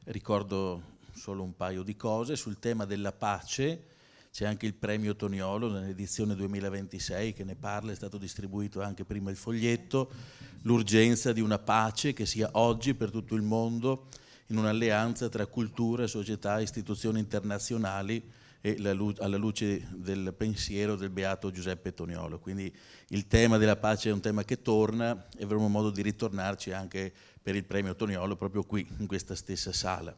ricordo solo un paio di cose. Sul tema della pace c'è anche il premio Toniolo nell'edizione 2026 che ne parla, è stato distribuito anche prima il foglietto, l'urgenza di una pace che sia oggi per tutto il mondo in un'alleanza tra cultura, società e istituzioni internazionali, e alla luce del pensiero del beato Giuseppe Toniolo. Quindi il tema della pace è un tema che torna e avremo modo di ritornarci anche per il premio Toniolo proprio qui, in questa stessa sala.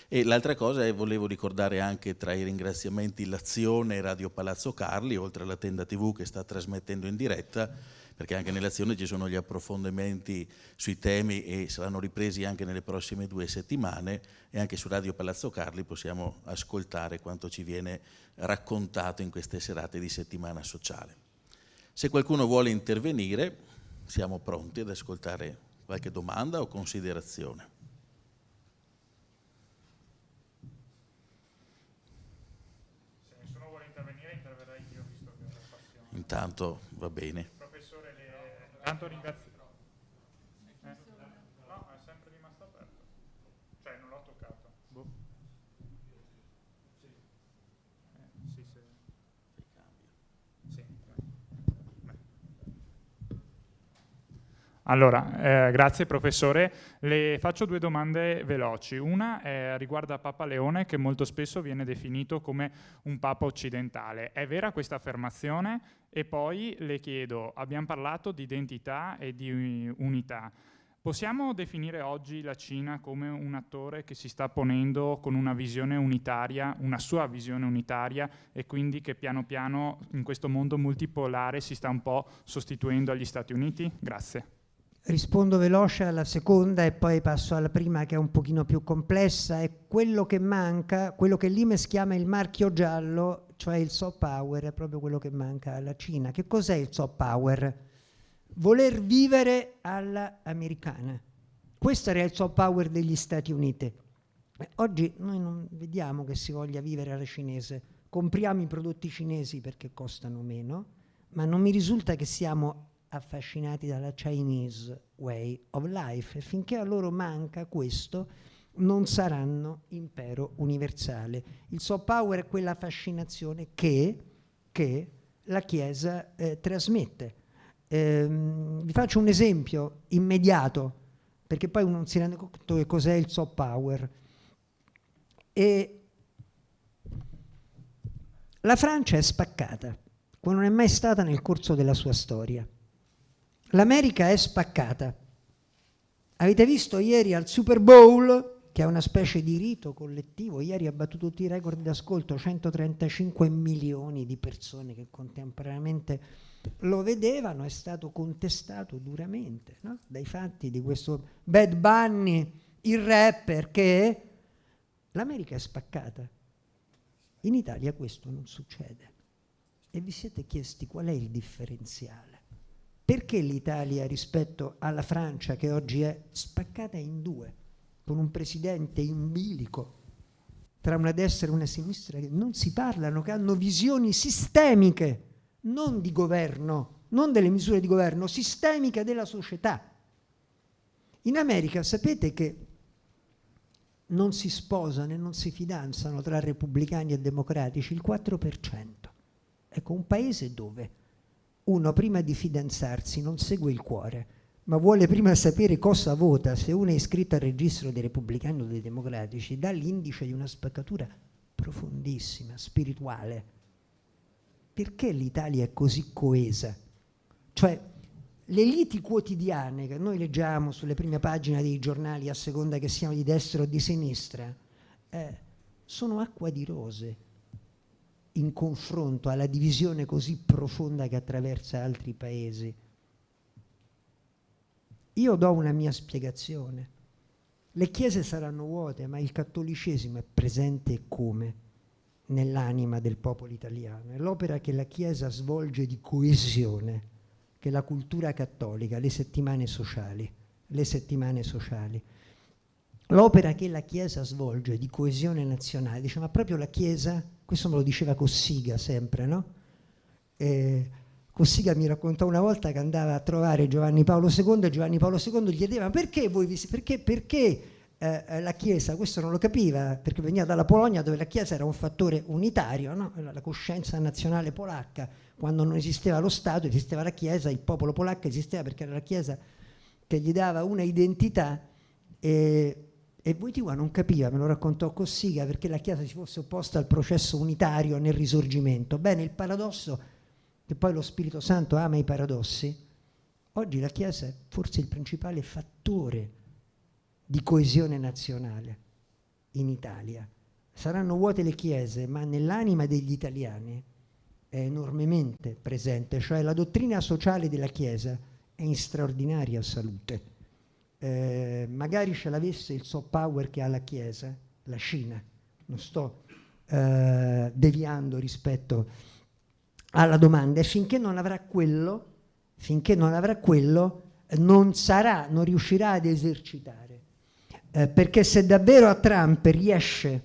E l'altra cosa è, volevo ricordare anche tra i ringraziamenti l'Azione Radio Palazzo Carli, oltre alla Tenda TV che sta trasmettendo in diretta, perché anche nell'Azione ci sono gli approfondimenti sui temi e saranno ripresi anche nelle prossime 2 settimane, e anche su Radio Palazzo Carli possiamo ascoltare quanto ci viene raccontato in queste serate di settimana sociale. Se qualcuno vuole intervenire, siamo pronti ad ascoltare qualche domanda o considerazione. Se nessuno vuole intervenire, interverrei io, visto che ho la passione. Intanto va bene. Professore, tanto ringrazio. No, è sempre rimasto aperto. Cioè, non l'ho toccato. Boh. Sì, sì. Sì. Allora, grazie professore. Le faccio 2 domande veloci. Una riguarda Papa Leone, che molto spesso viene definito come un papa occidentale. È vera questa affermazione? E poi le chiedo, abbiamo parlato di identità e di unità. Possiamo definire oggi la Cina come un attore che si sta ponendo con una visione unitaria, una sua visione unitaria, e quindi che piano piano in questo mondo multipolare si sta un po' sostituendo agli Stati Uniti? Grazie. Rispondo veloce alla seconda e poi passo alla prima, che è un pochino più complessa. È quello che manca, quello che l'Imes chiama il marchio giallo, cioè il soft power, è proprio quello che manca alla Cina. Che cos'è il soft power? Voler vivere alla americana. Questo era il soft power degli Stati Uniti. Oggi noi non vediamo che si voglia vivere alla cinese. Compriamo i prodotti cinesi perché costano meno, ma non mi risulta che siamo affascinati dalla Chinese way of life, e finché a loro manca questo non saranno impero universale. Il soft power è quella fascinazione che la Chiesa trasmette. Vi faccio un esempio immediato, perché poi uno non si rende conto che cos'è il soft power. E La Francia è spaccata, come non è mai stata nel corso della sua storia. L'America è spaccata. Avete visto ieri al Super Bowl, che è una specie di rito collettivo, ieri ha battuto tutti i record di ascolto, 135 milioni di persone che contemporaneamente lo vedevano, è stato contestato duramente, no? Dai fatti di questo Bad Bunny, il rapper, che l'America è spaccata. In Italia questo non succede. E vi siete chiesti qual è il differenziale? Perché l'Italia rispetto alla Francia, che oggi è spaccata in due, con un presidente in bilico tra una destra e una sinistra che non si parlano, che hanno visioni sistemiche, non di governo, non delle misure di governo, sistemiche della società. In America sapete che non si sposano e non si fidanzano tra repubblicani e democratici il 4%. Ecco, un paese dove uno prima di fidanzarsi non segue il cuore, ma vuole prima sapere cosa vota, se uno è iscritto al registro dei repubblicani o dei democratici, dà l'indice di una spaccatura profondissima, spirituale. Perché l'Italia è così coesa? Cioè, le liti quotidiane che noi leggiamo sulle prime pagine dei giornali, a seconda che siano di destra o di sinistra, sono acqua di rose in confronto alla divisione così profonda che attraversa altri paesi. Io do una mia spiegazione. Le chiese saranno vuote, ma il cattolicesimo è presente come? Nell'anima del popolo italiano. È l'opera che la Chiesa svolge di coesione, che la cultura cattolica, le settimane sociali. L'opera che la Chiesa svolge di coesione nazionale, dice, ma proprio la Chiesa, questo me lo diceva Cossiga sempre, no? Cossiga mi raccontò una volta che andava a trovare Giovanni Paolo II e Giovanni Paolo II gli chiedeva perché la Chiesa, questo non lo capiva, perché veniva dalla Polonia dove la Chiesa era un fattore unitario, no? La coscienza nazionale polacca, quando non esisteva lo Stato, esisteva la Chiesa, il popolo polacco esisteva perché era la Chiesa che gli dava una identità, e Wojtyła non capiva, me lo raccontò Cossiga, perché la Chiesa si fosse opposta al processo unitario nel Risorgimento. Bene, il paradosso, che poi lo Spirito Santo ama i paradossi, oggi la Chiesa è forse il principale fattore di coesione nazionale in Italia. Saranno vuote le chiese, ma nell'anima degli italiani è enormemente presente, cioè la dottrina sociale della Chiesa è in straordinaria salute. Magari ce l'avesse il soft power che ha la Chiesa, la Cina, non sto deviando rispetto alla domanda, e finché non avrà quello, non riuscirà ad esercitare. Perché se davvero a Trump riesce,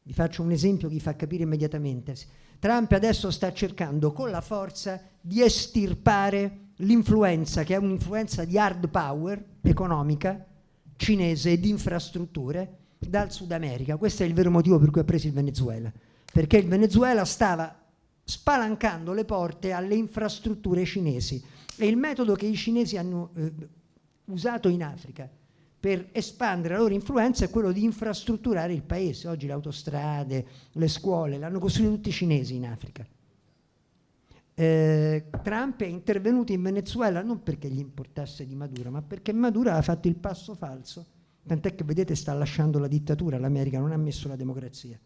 vi faccio un esempio che vi fa capire immediatamente, Trump adesso sta cercando con la forza di estirpare l'influenza, che è un'influenza di hard power economica cinese e di infrastrutture, dal Sud America. Questo è il vero motivo per cui ha preso il Venezuela, perché il Venezuela stava spalancando le porte alle infrastrutture cinesi, e il metodo che i cinesi hanno usato in Africa per espandere la loro influenza è quello di infrastrutturare il paese. Oggi le autostrade, le scuole, l'hanno costruito tutti i cinesi in Africa. Trump è intervenuto in Venezuela non perché gli importasse di Maduro, ma perché Maduro aveva fatto il passo falso, tant'è che vedete sta lasciando la dittatura, l'America non ha messo la democrazia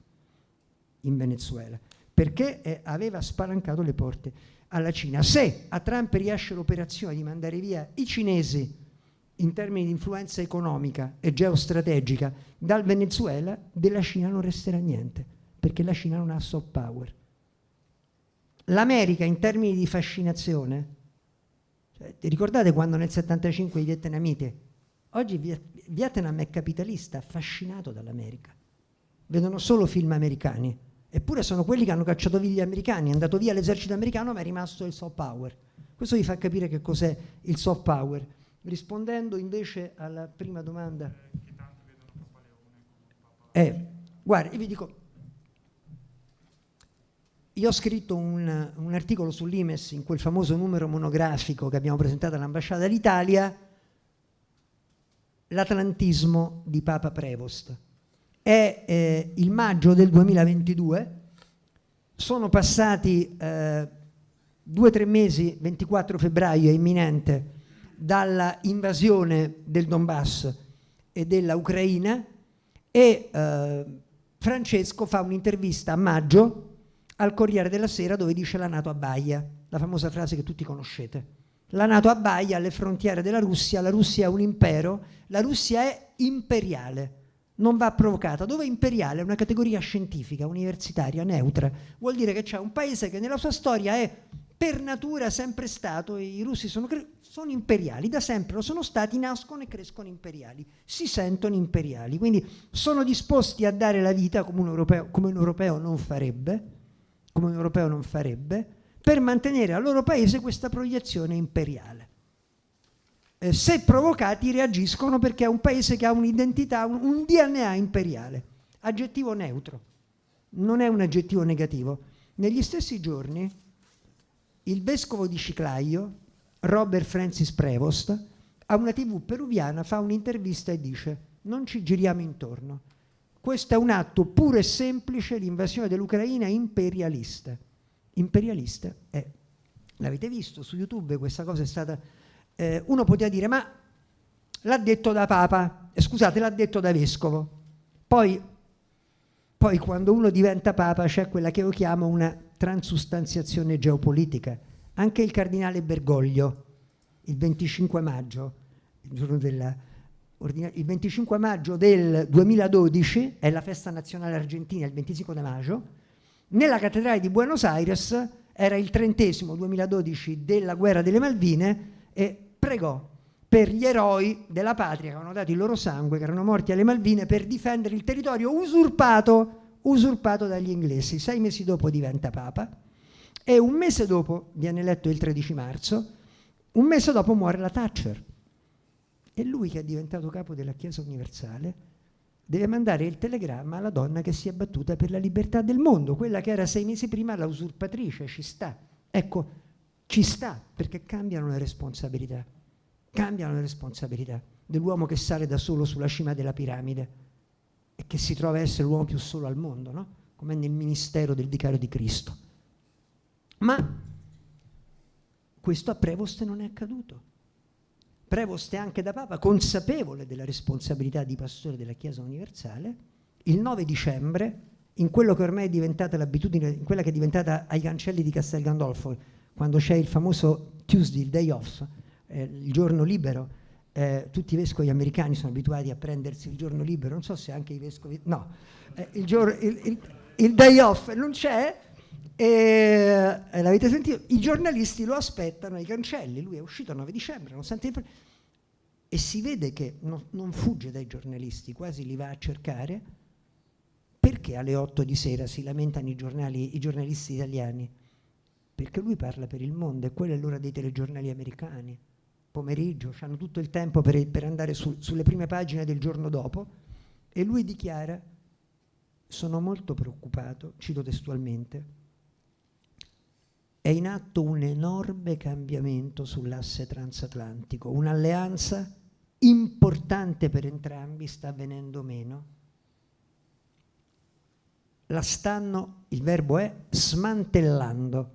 in Venezuela, perché aveva spalancato le porte alla Cina. Se a Trump riesce l'operazione di mandare via i cinesi in termini di influenza economica e geostrategica dal Venezuela, della Cina non resterà niente, perché la Cina non ha soft power. L'America in termini di fascinazione, cioè, ricordate quando nel 75 i vietnamiti, oggi Vietnam è capitalista, affascinato dall'America, vedono solo film americani, eppure sono quelli che hanno cacciato via gli americani, è andato via l'esercito americano ma è rimasto il soft power. Questo vi fa capire che cos'è il soft power. Rispondendo invece alla prima domanda, guarda, io vi dico, io ho scritto un articolo sull'Imes in quel famoso numero monografico che abbiamo presentato all'Ambasciata d'Italia, l'atlantismo di Papa Prevost. È il maggio del 2022, sono passati 2 o 3 mesi, 24 febbraio è imminente, dalla invasione del Donbass e della Ucraina, e Francesco fa un'intervista a maggio al Corriere della Sera dove dice: la NATO abbaia, la famosa frase che tutti conoscete. La NATO abbaia alle frontiere della Russia, la Russia è un impero, la Russia è imperiale, non va provocata. Dove è imperiale? È una categoria scientifica, universitaria, neutra. Vuol dire che c'è un paese che nella sua storia è per natura sempre stato, i russi sono imperiali, da sempre lo sono stati, nascono e crescono imperiali, si sentono imperiali, quindi sono disposti a dare la vita come un europeo non farebbe, per mantenere al loro paese questa proiezione imperiale. Se provocati reagiscono perché è un paese che ha un'identità, un DNA imperiale. Aggettivo neutro, non è un aggettivo negativo. Negli stessi giorni il vescovo di Chiclayo, Robert Francis Prevost, a una TV peruviana fa un'intervista e dice: non ci giriamo intorno. Questo è un atto puro e semplice, l'invasione dell'Ucraina imperialista. Imperialista è. L'avete visto su YouTube, questa cosa è stata... uno poteva dire: ma l'ha detto da Papa, scusate, l'ha detto da Vescovo. Poi quando uno diventa Papa c'è quella che io chiamo una transustanziazione geopolitica. Anche il cardinale Bergoglio, il 25 maggio, il 25 maggio del 2012, è la festa nazionale argentina, il 25 di maggio, nella cattedrale di Buenos Aires era il 30° 2012 della guerra delle Malvine, e pregò per gli eroi della patria che avevano dato il loro sangue, che erano morti alle Malvine per difendere il territorio usurpato dagli inglesi. 6 mesi dopo diventa Papa e un mese dopo viene eletto il 13 marzo, un mese dopo muore la Thatcher. E lui, che è diventato capo della Chiesa Universale, deve mandare il telegramma alla donna che si è battuta per la libertà del mondo, quella che era 6 mesi prima la usurpatrice. Ci sta. Ecco, ci sta, perché cambiano le responsabilità dell'uomo che sale da solo sulla cima della piramide e che si trova a essere l'uomo più solo al mondo, no? Come nel ministero del vicario di Cristo. Ma questo a Prevost non è accaduto. Prevost è anche da Papa consapevole della responsabilità di pastore della Chiesa Universale. Il 9 dicembre, in quello che ormai è diventata l'abitudine, in quella che è diventata ai cancelli di Castel Gandolfo, quando c'è il famoso Tuesday, il day off, il giorno libero, tutti i vescovi americani sono abituati a prendersi il giorno libero, non so se anche i vescovi... No, il day off non c'è, l'avete sentito? I giornalisti lo aspettano ai cancelli, lui è uscito il 9 dicembre, e si vede che non fugge dai giornalisti, quasi li va a cercare. Perché alle 8 di sera si lamentano i giornalisti italiani? Perché lui parla per il mondo e quella è l'ora dei telegiornali americani. Pomeriggio, hanno tutto il tempo per andare sulle prime pagine del giorno dopo, e lui dichiara: sono molto preoccupato, cito testualmente, è in atto un enorme cambiamento sull'asse transatlantico, un'alleanza importante per entrambi sta venendo meno. La stanno, il verbo è smantellando,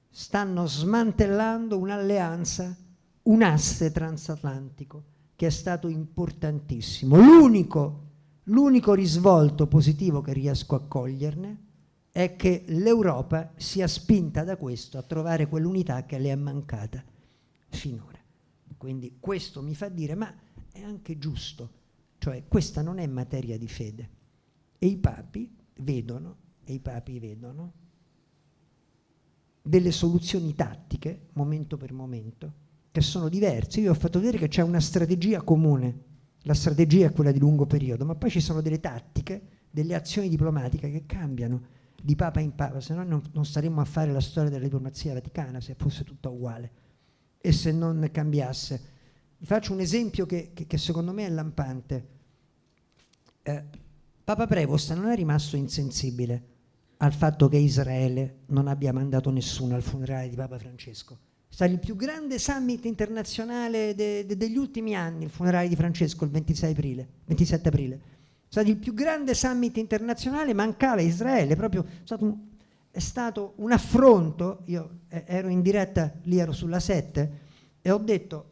stanno smantellando un'alleanza, un asse transatlantico che è stato importantissimo. L'unico risvolto positivo che riesco a coglierne è che l'Europa sia spinta da questo a trovare quell'unità che le è mancata finora. Quindi questo mi fa dire: ma è anche giusto, cioè questa non è materia di fede. E i papi vedono delle soluzioni tattiche, momento per momento, che sono diverse. Io ho fatto vedere che c'è una strategia comune, la strategia è quella di lungo periodo, ma poi ci sono delle tattiche, delle azioni diplomatiche che cambiano di papa in papa, se no non staremmo a fare la storia della diplomazia vaticana se fosse tutta uguale e se non cambiasse. Vi faccio un esempio che secondo me è lampante. Papa Prevost non è rimasto insensibile al fatto che Israele non abbia mandato nessuno al funerale di Papa Francesco. È stato il più grande summit internazionale degli ultimi anni, il funerale di Francesco il 27 aprile. È stato il più grande summit internazionale, mancava Israele, proprio stato è stato un affronto. Io ero in diretta, lì ero sulla 7, e ho detto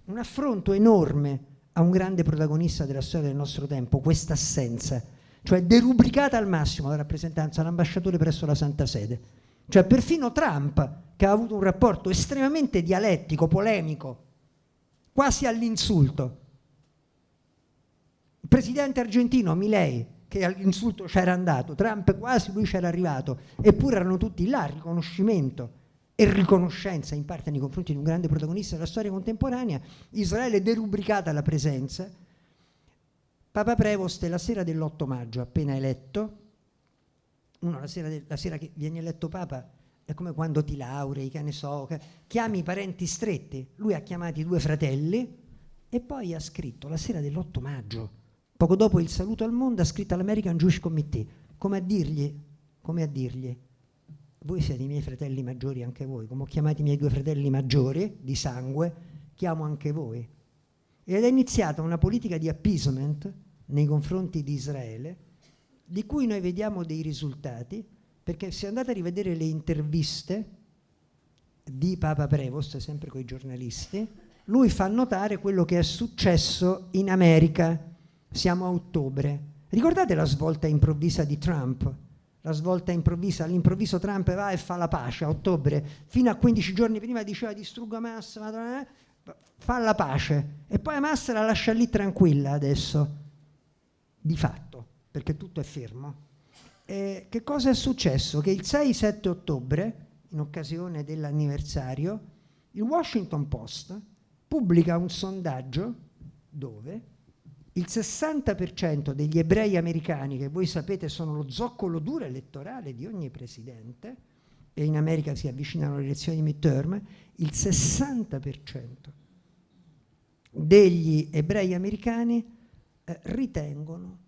un affronto enorme a un grande protagonista della storia del nostro tempo, questa assenza, cioè derubricata al massimo la rappresentanza, l'ambasciatore presso la Santa Sede. Cioè perfino Trump, che ha avuto un rapporto estremamente dialettico, polemico, quasi all'insulto. Il presidente argentino Milei, che all'insulto c'era andato, Trump quasi lui c'era arrivato, eppure erano tutti là, riconoscimento e riconoscenza in parte nei confronti di un grande protagonista della storia contemporanea. Israele derubricata la presenza. Papa Prevost la sera dell'8 maggio, appena eletto, la sera che viene eletto Papa è come quando ti laurei, che ne so, chiami i parenti stretti. Lui ha chiamato i 2 fratelli e poi ha scritto la sera dell'8 maggio, poco dopo il saluto al mondo, ha scritto all'American Jewish Committee, come a dirgli, voi siete i miei fratelli maggiori anche voi, come ho chiamato i miei 2 fratelli maggiori di sangue, chiamo anche voi. Ed è iniziata una politica di appeasement nei confronti di Israele, di cui noi vediamo dei risultati, perché se andate a rivedere le interviste di Papa Prevost, sempre con i giornalisti, lui fa notare quello che è successo in America. Siamo a ottobre. Ricordate la svolta improvvisa di Trump? La svolta improvvisa, all'improvviso Trump va e fa la pace a ottobre. Fino a 15 giorni prima diceva distruggo Hamas, fa la pace. E poi Hamas la lascia lì tranquilla adesso, di fatto, perché tutto è fermo. Che cosa è successo? Che il 6-7 ottobre, in occasione dell'anniversario, il Washington Post pubblica un sondaggio dove il 60% degli ebrei americani, che voi sapete sono lo zoccolo duro elettorale di ogni presidente, e in America si avvicinano le elezioni midterm, il 60% degli ebrei americani ritengono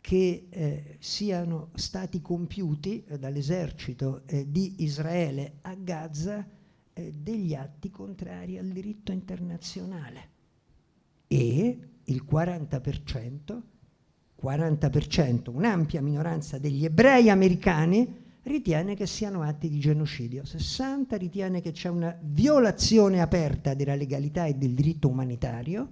che siano stati compiuti dall'esercito di Israele a Gaza degli atti contrari al diritto internazionale. E il 40%, un'ampia minoranza degli ebrei americani ritiene che siano atti di genocidio. 60 ritiene che c'è una violazione aperta della legalità e del diritto umanitario,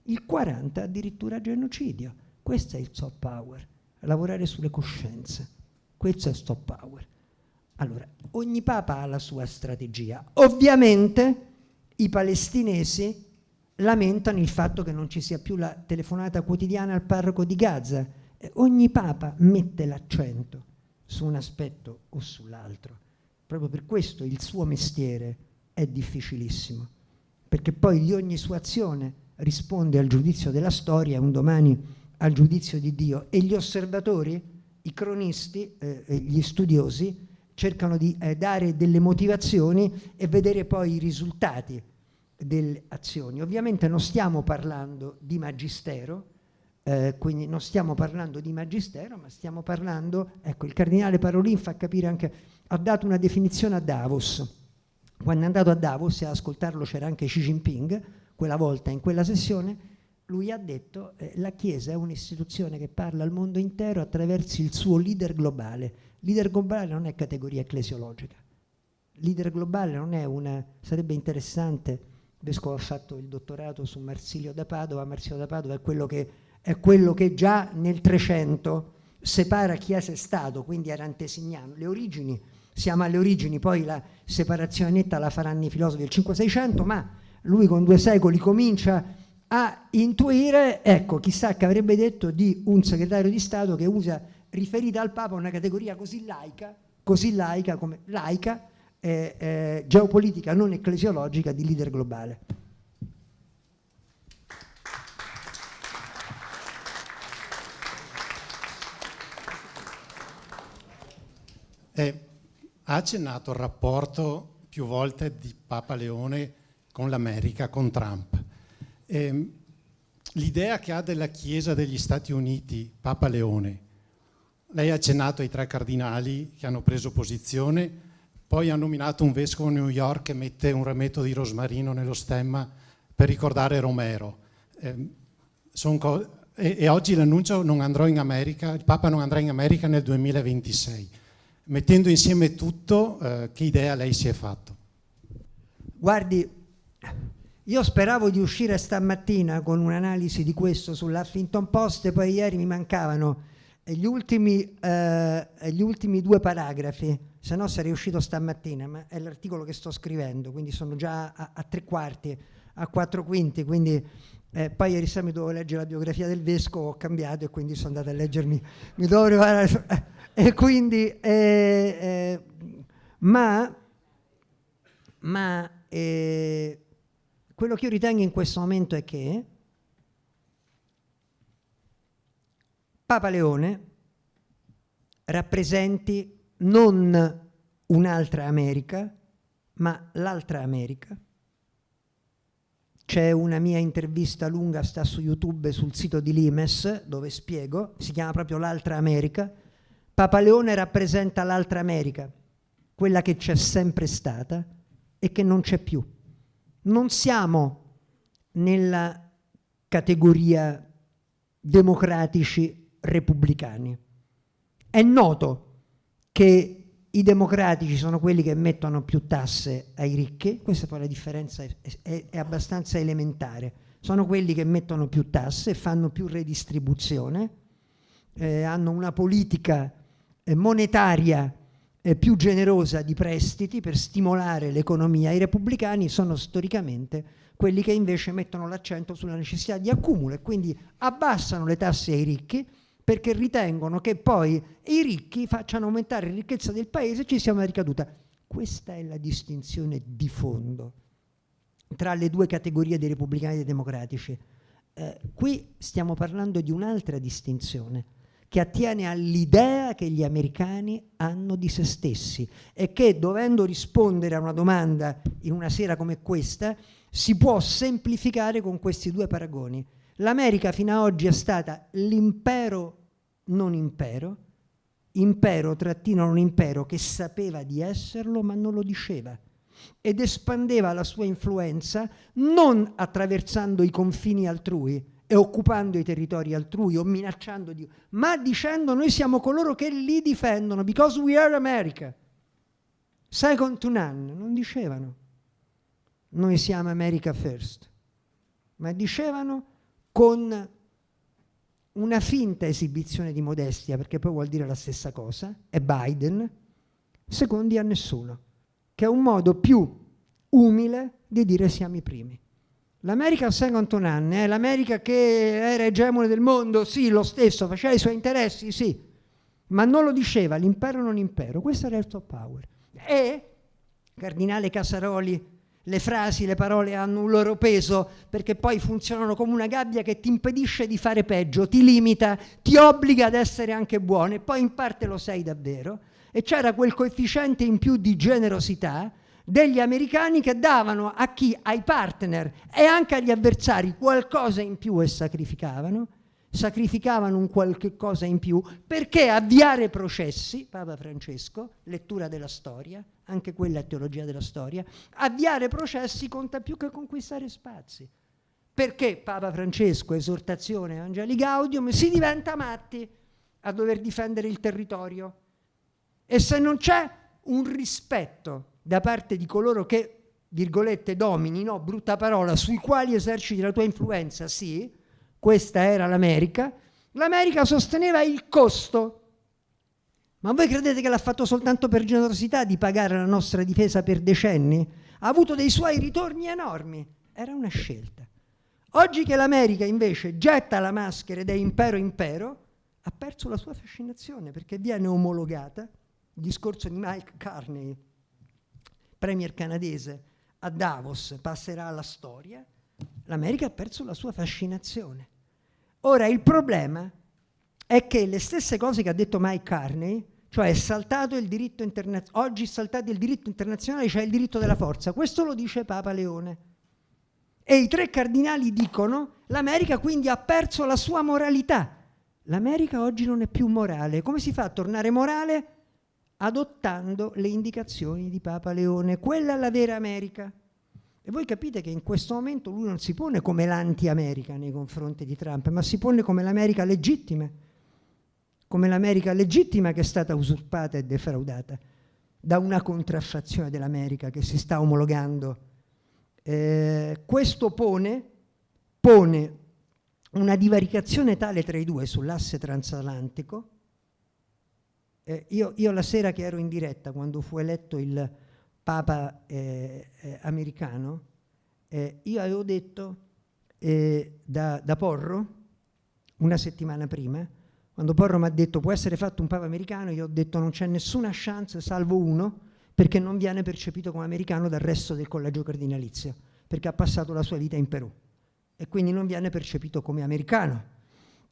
il 40 addirittura genocidio. Questo è il soft power, lavorare sulle coscienze. Questo è soft power. Allora, ogni papa ha la sua strategia. Ovviamente i palestinesi lamentano il fatto che non ci sia più la telefonata quotidiana al parroco di Gaza. Ogni papa mette l'accento su un aspetto o sull'altro. Proprio per questo il suo mestiere è difficilissimo, perché poi di ogni sua azione risponde al giudizio della storia e un domani al giudizio di Dio. E gli osservatori, i cronisti, gli studiosi cercano di dare delle motivazioni e vedere poi i risultati delle azioni. Ovviamente non stiamo parlando di magistero, quindi non stiamo parlando di magistero, ma stiamo parlando, ecco, il cardinale Parolin fa capire anche, ha dato una definizione a Davos. Quando è andato a Davos, e ad ascoltarlo c'era anche Xi Jinping, quella volta in quella sessione, lui ha detto la Chiesa è un'istituzione che parla al mondo intero attraverso il suo leader globale. Leader globale non è categoria ecclesiologica. Leader globale non è una... Sarebbe interessante, il vescovo ha fatto il dottorato su Marsilio da Padova. Marsilio da Padova è quello che già nel 300 separa Chiesa e Stato, quindi era antesignano. Le origini, siamo alle origini, poi la separazione netta la faranno i filosofi del 500-600, ma lui con 2 secoli comincia a intuire, ecco, chissà che avrebbe detto di un segretario di Stato che usa, riferita al Papa, una categoria così laica come laica, geopolitica non ecclesiologica di leader globale. Ha accennato al rapporto più volte di Papa Leone con l'America, con Trump. L'idea che ha della Chiesa degli Stati Uniti, Papa Leone, lei ha accennato ai 3 cardinali che hanno preso posizione, poi ha nominato un vescovo a New York che mette un rametto di rosmarino nello stemma per ricordare Romero. E oggi l'annuncio non andrò in America, il Papa non andrà in America nel 2026. Mettendo insieme tutto, che idea lei si è fatto? Guardi, io speravo di uscire stamattina con un'analisi di questo sull'Huffington Post, e poi ieri mi mancavano gli ultimi 2 paragrafi, se no sarei uscito stamattina, ma è l'articolo che sto scrivendo, quindi sono già a 3/4, a 4/5, quindi poi ieri sera mi dovevo leggere la biografia del vescovo, ho cambiato e quindi sono andato a leggermi, mi dovevo preparare, e quindi quello che io ritengo in questo momento è che Papa Leone rappresenti non un'altra America, ma l'altra America. C'è una mia intervista lunga, sta su YouTube, sul sito di Limes, dove spiego, si chiama proprio L'altra America. Papa Leone rappresenta l'altra America, quella che c'è sempre stata e che non c'è più. Non siamo nella categoria democratici repubblicani. È noto che i democratici sono quelli che mettono più tasse ai ricchi, questa poi la differenza è abbastanza elementare, sono quelli che mettono più tasse, fanno più redistribuzione, hanno una politica monetaria più generosa di prestiti per stimolare l'economia. I repubblicani sono storicamente quelli che invece mettono l'accento sulla necessità di accumulo e quindi abbassano le tasse ai ricchi, perché ritengono che poi i ricchi facciano aumentare la ricchezza del paese e ci sia una ricaduta. Questa è la distinzione di fondo tra le 2 categorie dei repubblicani e dei democratici. Qui stiamo parlando di un'altra distinzione che attiene all'idea che gli americani hanno di se stessi e che, dovendo rispondere a una domanda in una sera come questa, si può semplificare con questi 2 paragoni. L'America fino ad oggi è stata l'impero non impero, impero trattino non impero, che sapeva di esserlo ma non lo diceva ed espandeva la sua influenza non attraversando i confini altrui e occupando i territori altrui o minacciando Dio, ma dicendo: noi siamo coloro che li difendono, because we are America. Second to none, non dicevano noi siamo America first, ma dicevano con una finta esibizione di modestia, perché poi vuol dire la stessa cosa, è Biden, secondi a nessuno, che è un modo più umile di dire siamo i primi. L'America second to none, l'America che era egemone del mondo, sì, lo stesso, faceva i suoi interessi, sì, ma non lo diceva, l'impero non impero, questo era il soft power. E, Cardinale Casaroli, le frasi, le parole hanno un loro peso, perché poi funzionano come una gabbia che ti impedisce di fare peggio, ti limita, ti obbliga ad essere anche buono e poi in parte lo sei davvero. E c'era quel coefficiente in più di generosità degli americani che davano a chi, ai partner e anche agli avversari qualcosa in più e sacrificavano un qualche cosa in più, perché avviare processi, Papa Francesco, lettura della storia, anche quella è teologia della storia, avviare processi conta più che conquistare spazi. Perché Papa Francesco, esortazione Evangelii Gaudium, si diventa matti a dover difendere il territorio. E se non c'è un rispetto da parte di coloro che, virgolette, domini, no, brutta parola, sui quali eserciti la tua influenza, sì, questa era l'America, l'America sosteneva il costo. Ma voi credete che l'ha fatto soltanto per generosità di pagare la nostra difesa per decenni? Ha avuto dei suoi ritorni enormi, era una scelta. Oggi che l'America invece getta la maschera ed è impero, ha perso la sua fascinazione perché viene omologata, il discorso di Mike Carney, premier canadese, a Davos passerà alla storia, l'America ha perso la sua fascinazione. Ora il problema è che le stesse cose che ha detto Mike Carney, cioè è saltato il diritto internazionale, oggi è saltato il diritto internazionale, cioè il diritto della forza, questo lo dice Papa Leone. E i 3 cardinali dicono l'America quindi ha perso la sua moralità. L'America oggi non è più morale. Come si fa a tornare morale? Adottando le indicazioni di Papa Leone. Quella è la vera America. E voi capite che in questo momento lui non si pone come l'anti-America nei confronti di Trump, ma si pone come l'America legittima, come l'America legittima che è stata usurpata e defraudata da una contraffazione dell'America che si sta omologando. Questo pone una divaricazione tale tra i due sull'asse transatlantico. Io la sera che ero in diretta, quando fu eletto il Papa americano, io avevo detto da Porro, una settimana prima, quando Porro mi ha detto può essere fatto un Papa americano, io ho detto non c'è nessuna chance, salvo uno, perché non viene percepito come americano dal resto del collegio cardinalizio, perché ha passato la sua vita in Perù e quindi non viene percepito come americano.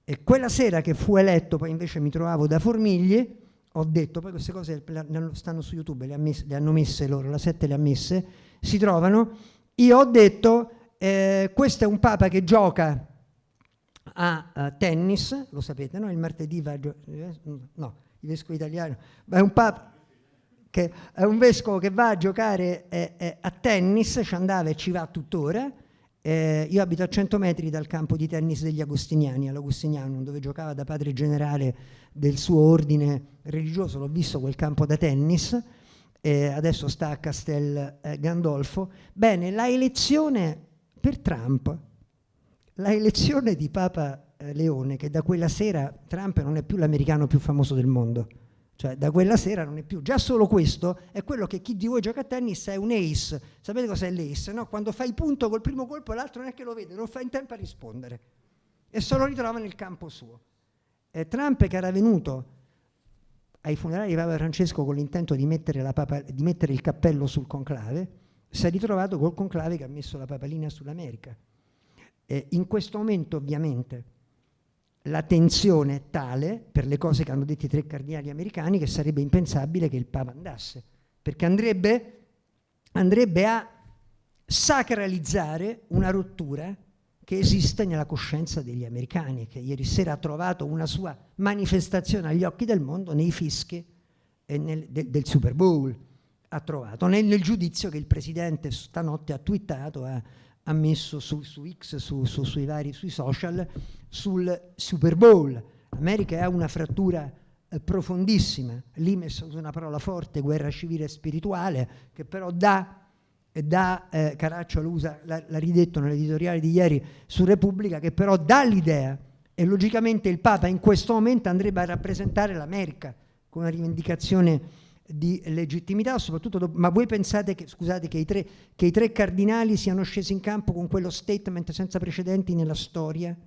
E quella sera che fu eletto, poi invece mi trovavo da Formigli, ho detto, poi queste cose stanno su YouTube, le hanno messe loro, la 7 le ha messe, si trovano, io ho detto questo è un Papa che gioca a tennis, lo sapete, no? Il martedì va no, il vescovo italiano, ma è un Papa che è un vescovo che va a giocare a tennis, ci andava e ci va tuttora. Io abito a 100 metri dal campo di tennis degli Agostiniani, all'Agostinianum, dove giocava da padre generale del suo ordine religioso, l'ho visto quel campo da tennis, adesso sta a Castel Gandolfo. Bene, la elezione per Trump, la elezione di Papa Leone, che da quella sera Trump non è più l'americano più famoso del mondo, cioè da quella sera non è più, già solo questo è quello che chi di voi gioca a tennis è un ace. Sapete cos'è l'ace? No? Quando fai punto col primo colpo l'altro non è che lo vede, non fa in tempo a rispondere e se lo ritrova nel campo suo. Trump, che era venuto ai funerali di Papa Francesco con l'intento di mettere il cappello sul conclave, si è ritrovato col conclave che ha messo la papalina sull'America. In questo momento ovviamente la tensione è tale, per le cose che hanno detto i 3 cardinali americani, che sarebbe impensabile che il Papa andasse, perché andrebbe a sacralizzare una rottura che esiste nella coscienza degli americani, che ieri sera ha trovato una sua manifestazione agli occhi del mondo nei fischi del Super Bowl, ha trovato nel giudizio che il Presidente stanotte ha twittato, ha messo su X, sui social, sul Super Bowl. L'America ha una frattura profondissima, lì messo su una parola forte, guerra civile e spirituale, che però Caracciolo l'ha ridetto nell'editoriale di ieri su Repubblica, che però dà l'idea, e logicamente il Papa in questo momento andrebbe a rappresentare l'America con una rivendicazione di legittimità, soprattutto ma voi pensate che, scusate, che i tre cardinali siano scesi in campo con quello statement senza precedenti nella storia,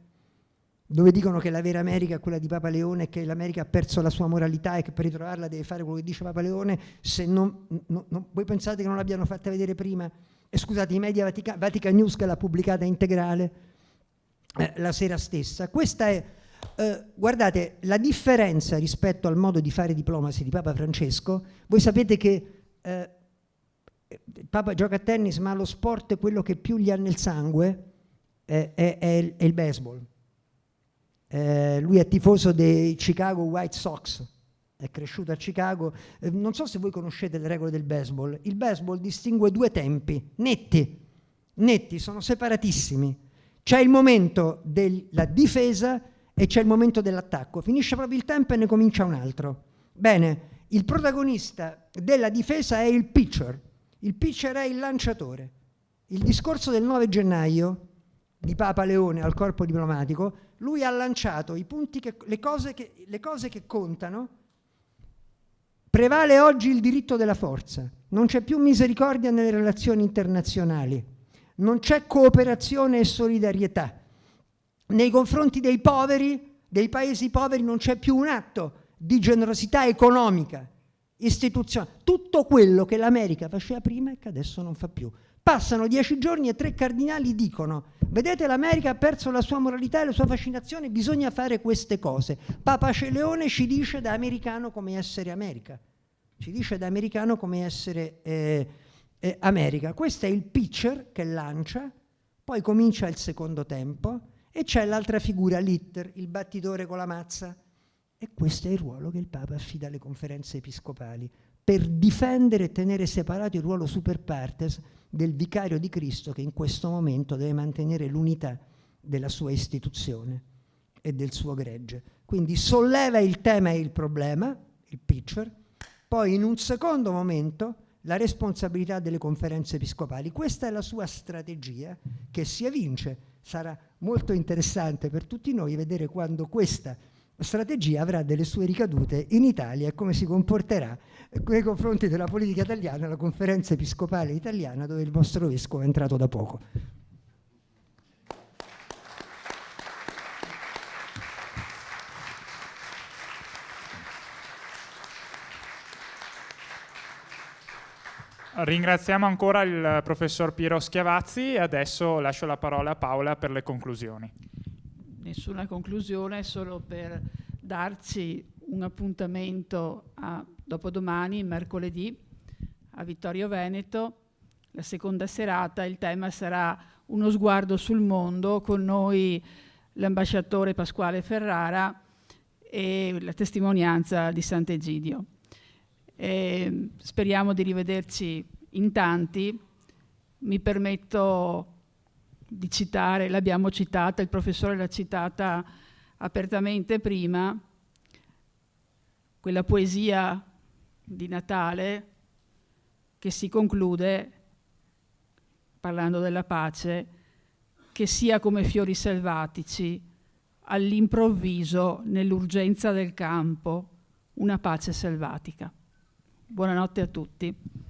dove dicono che la vera America è quella di Papa Leone e che l'America ha perso la sua moralità e che per ritrovarla deve fare quello che dice Papa Leone, se non voi pensate che non l'abbiano fatta vedere prima? E scusate, i media Vatican News che l'ha pubblicata integrale la sera stessa. Questa è guardate, la differenza rispetto al modo di fare diplomacy di Papa Francesco. Voi sapete che il Papa gioca a tennis, ma lo sport è quello che più gli ha nel sangue, è il baseball. Lui è tifoso dei Chicago White Sox, è cresciuto a Chicago. Non so se voi conoscete le regole del baseball. Il baseball distingue 2 tempi netti, sono separatissimi. C'è il momento della difesa e c'è il momento dell'attacco. Finisce proprio il tempo e ne comincia un altro. Bene, il protagonista della difesa è il pitcher. Il pitcher è il lanciatore. Il discorso del 9 gennaio di Papa Leone al corpo diplomatico, lui ha lanciato i punti le cose che contano. Prevale oggi il diritto della forza. Non c'è più misericordia nelle relazioni internazionali. Non c'è cooperazione e solidarietà. Nei confronti dei poveri, dei paesi poveri, non c'è più un atto di generosità economica, istituzionale. Tutto quello che l'America faceva prima e che adesso non fa più. Passano 10 giorni e 3 cardinali dicono: vedete, l'America ha perso la sua moralità e la sua fascinazione, bisogna fare queste cose. Papa Leone ci dice da americano come essere America. Ci dice da americano come essere America. Questo è il pitcher che lancia, poi comincia il secondo tempo e c'è l'altra figura, l'hitter, il battitore con la mazza. E questo è il ruolo che il Papa affida alle conferenze episcopali, per difendere e tenere separato il ruolo super partes del vicario di Cristo, che in questo momento deve mantenere l'unità della sua istituzione. e del suo gregge. Quindi solleva il tema e il problema, il pitcher, poi in un secondo momento la responsabilità delle conferenze episcopali. Questa è la sua strategia che si evince. Sarà molto interessante per tutti noi vedere quando questa strategia avrà delle sue ricadute in Italia e come si comporterà nei confronti della politica italiana la conferenza episcopale italiana, dove il vostro vescovo è entrato da poco. Ringraziamo ancora il professor Piero Schiavazzi e adesso lascio la parola a Paola per le conclusioni. Nessuna conclusione, solo per darci un appuntamento a dopodomani, mercoledì, a Vittorio Veneto, la seconda serata. Il tema sarà Uno sguardo sul mondo, con noi l'ambasciatore Pasquale Ferrara e la testimonianza di Sant'Egidio. Speriamo di rivederci in tanti. Mi permetto di citare, l'abbiamo citata, il professore l'ha citata apertamente prima, quella poesia di Natale che si conclude parlando della pace, che sia come fiori selvatici, all'improvviso, nell'urgenza del campo, una pace selvatica. Buonanotte a tutti.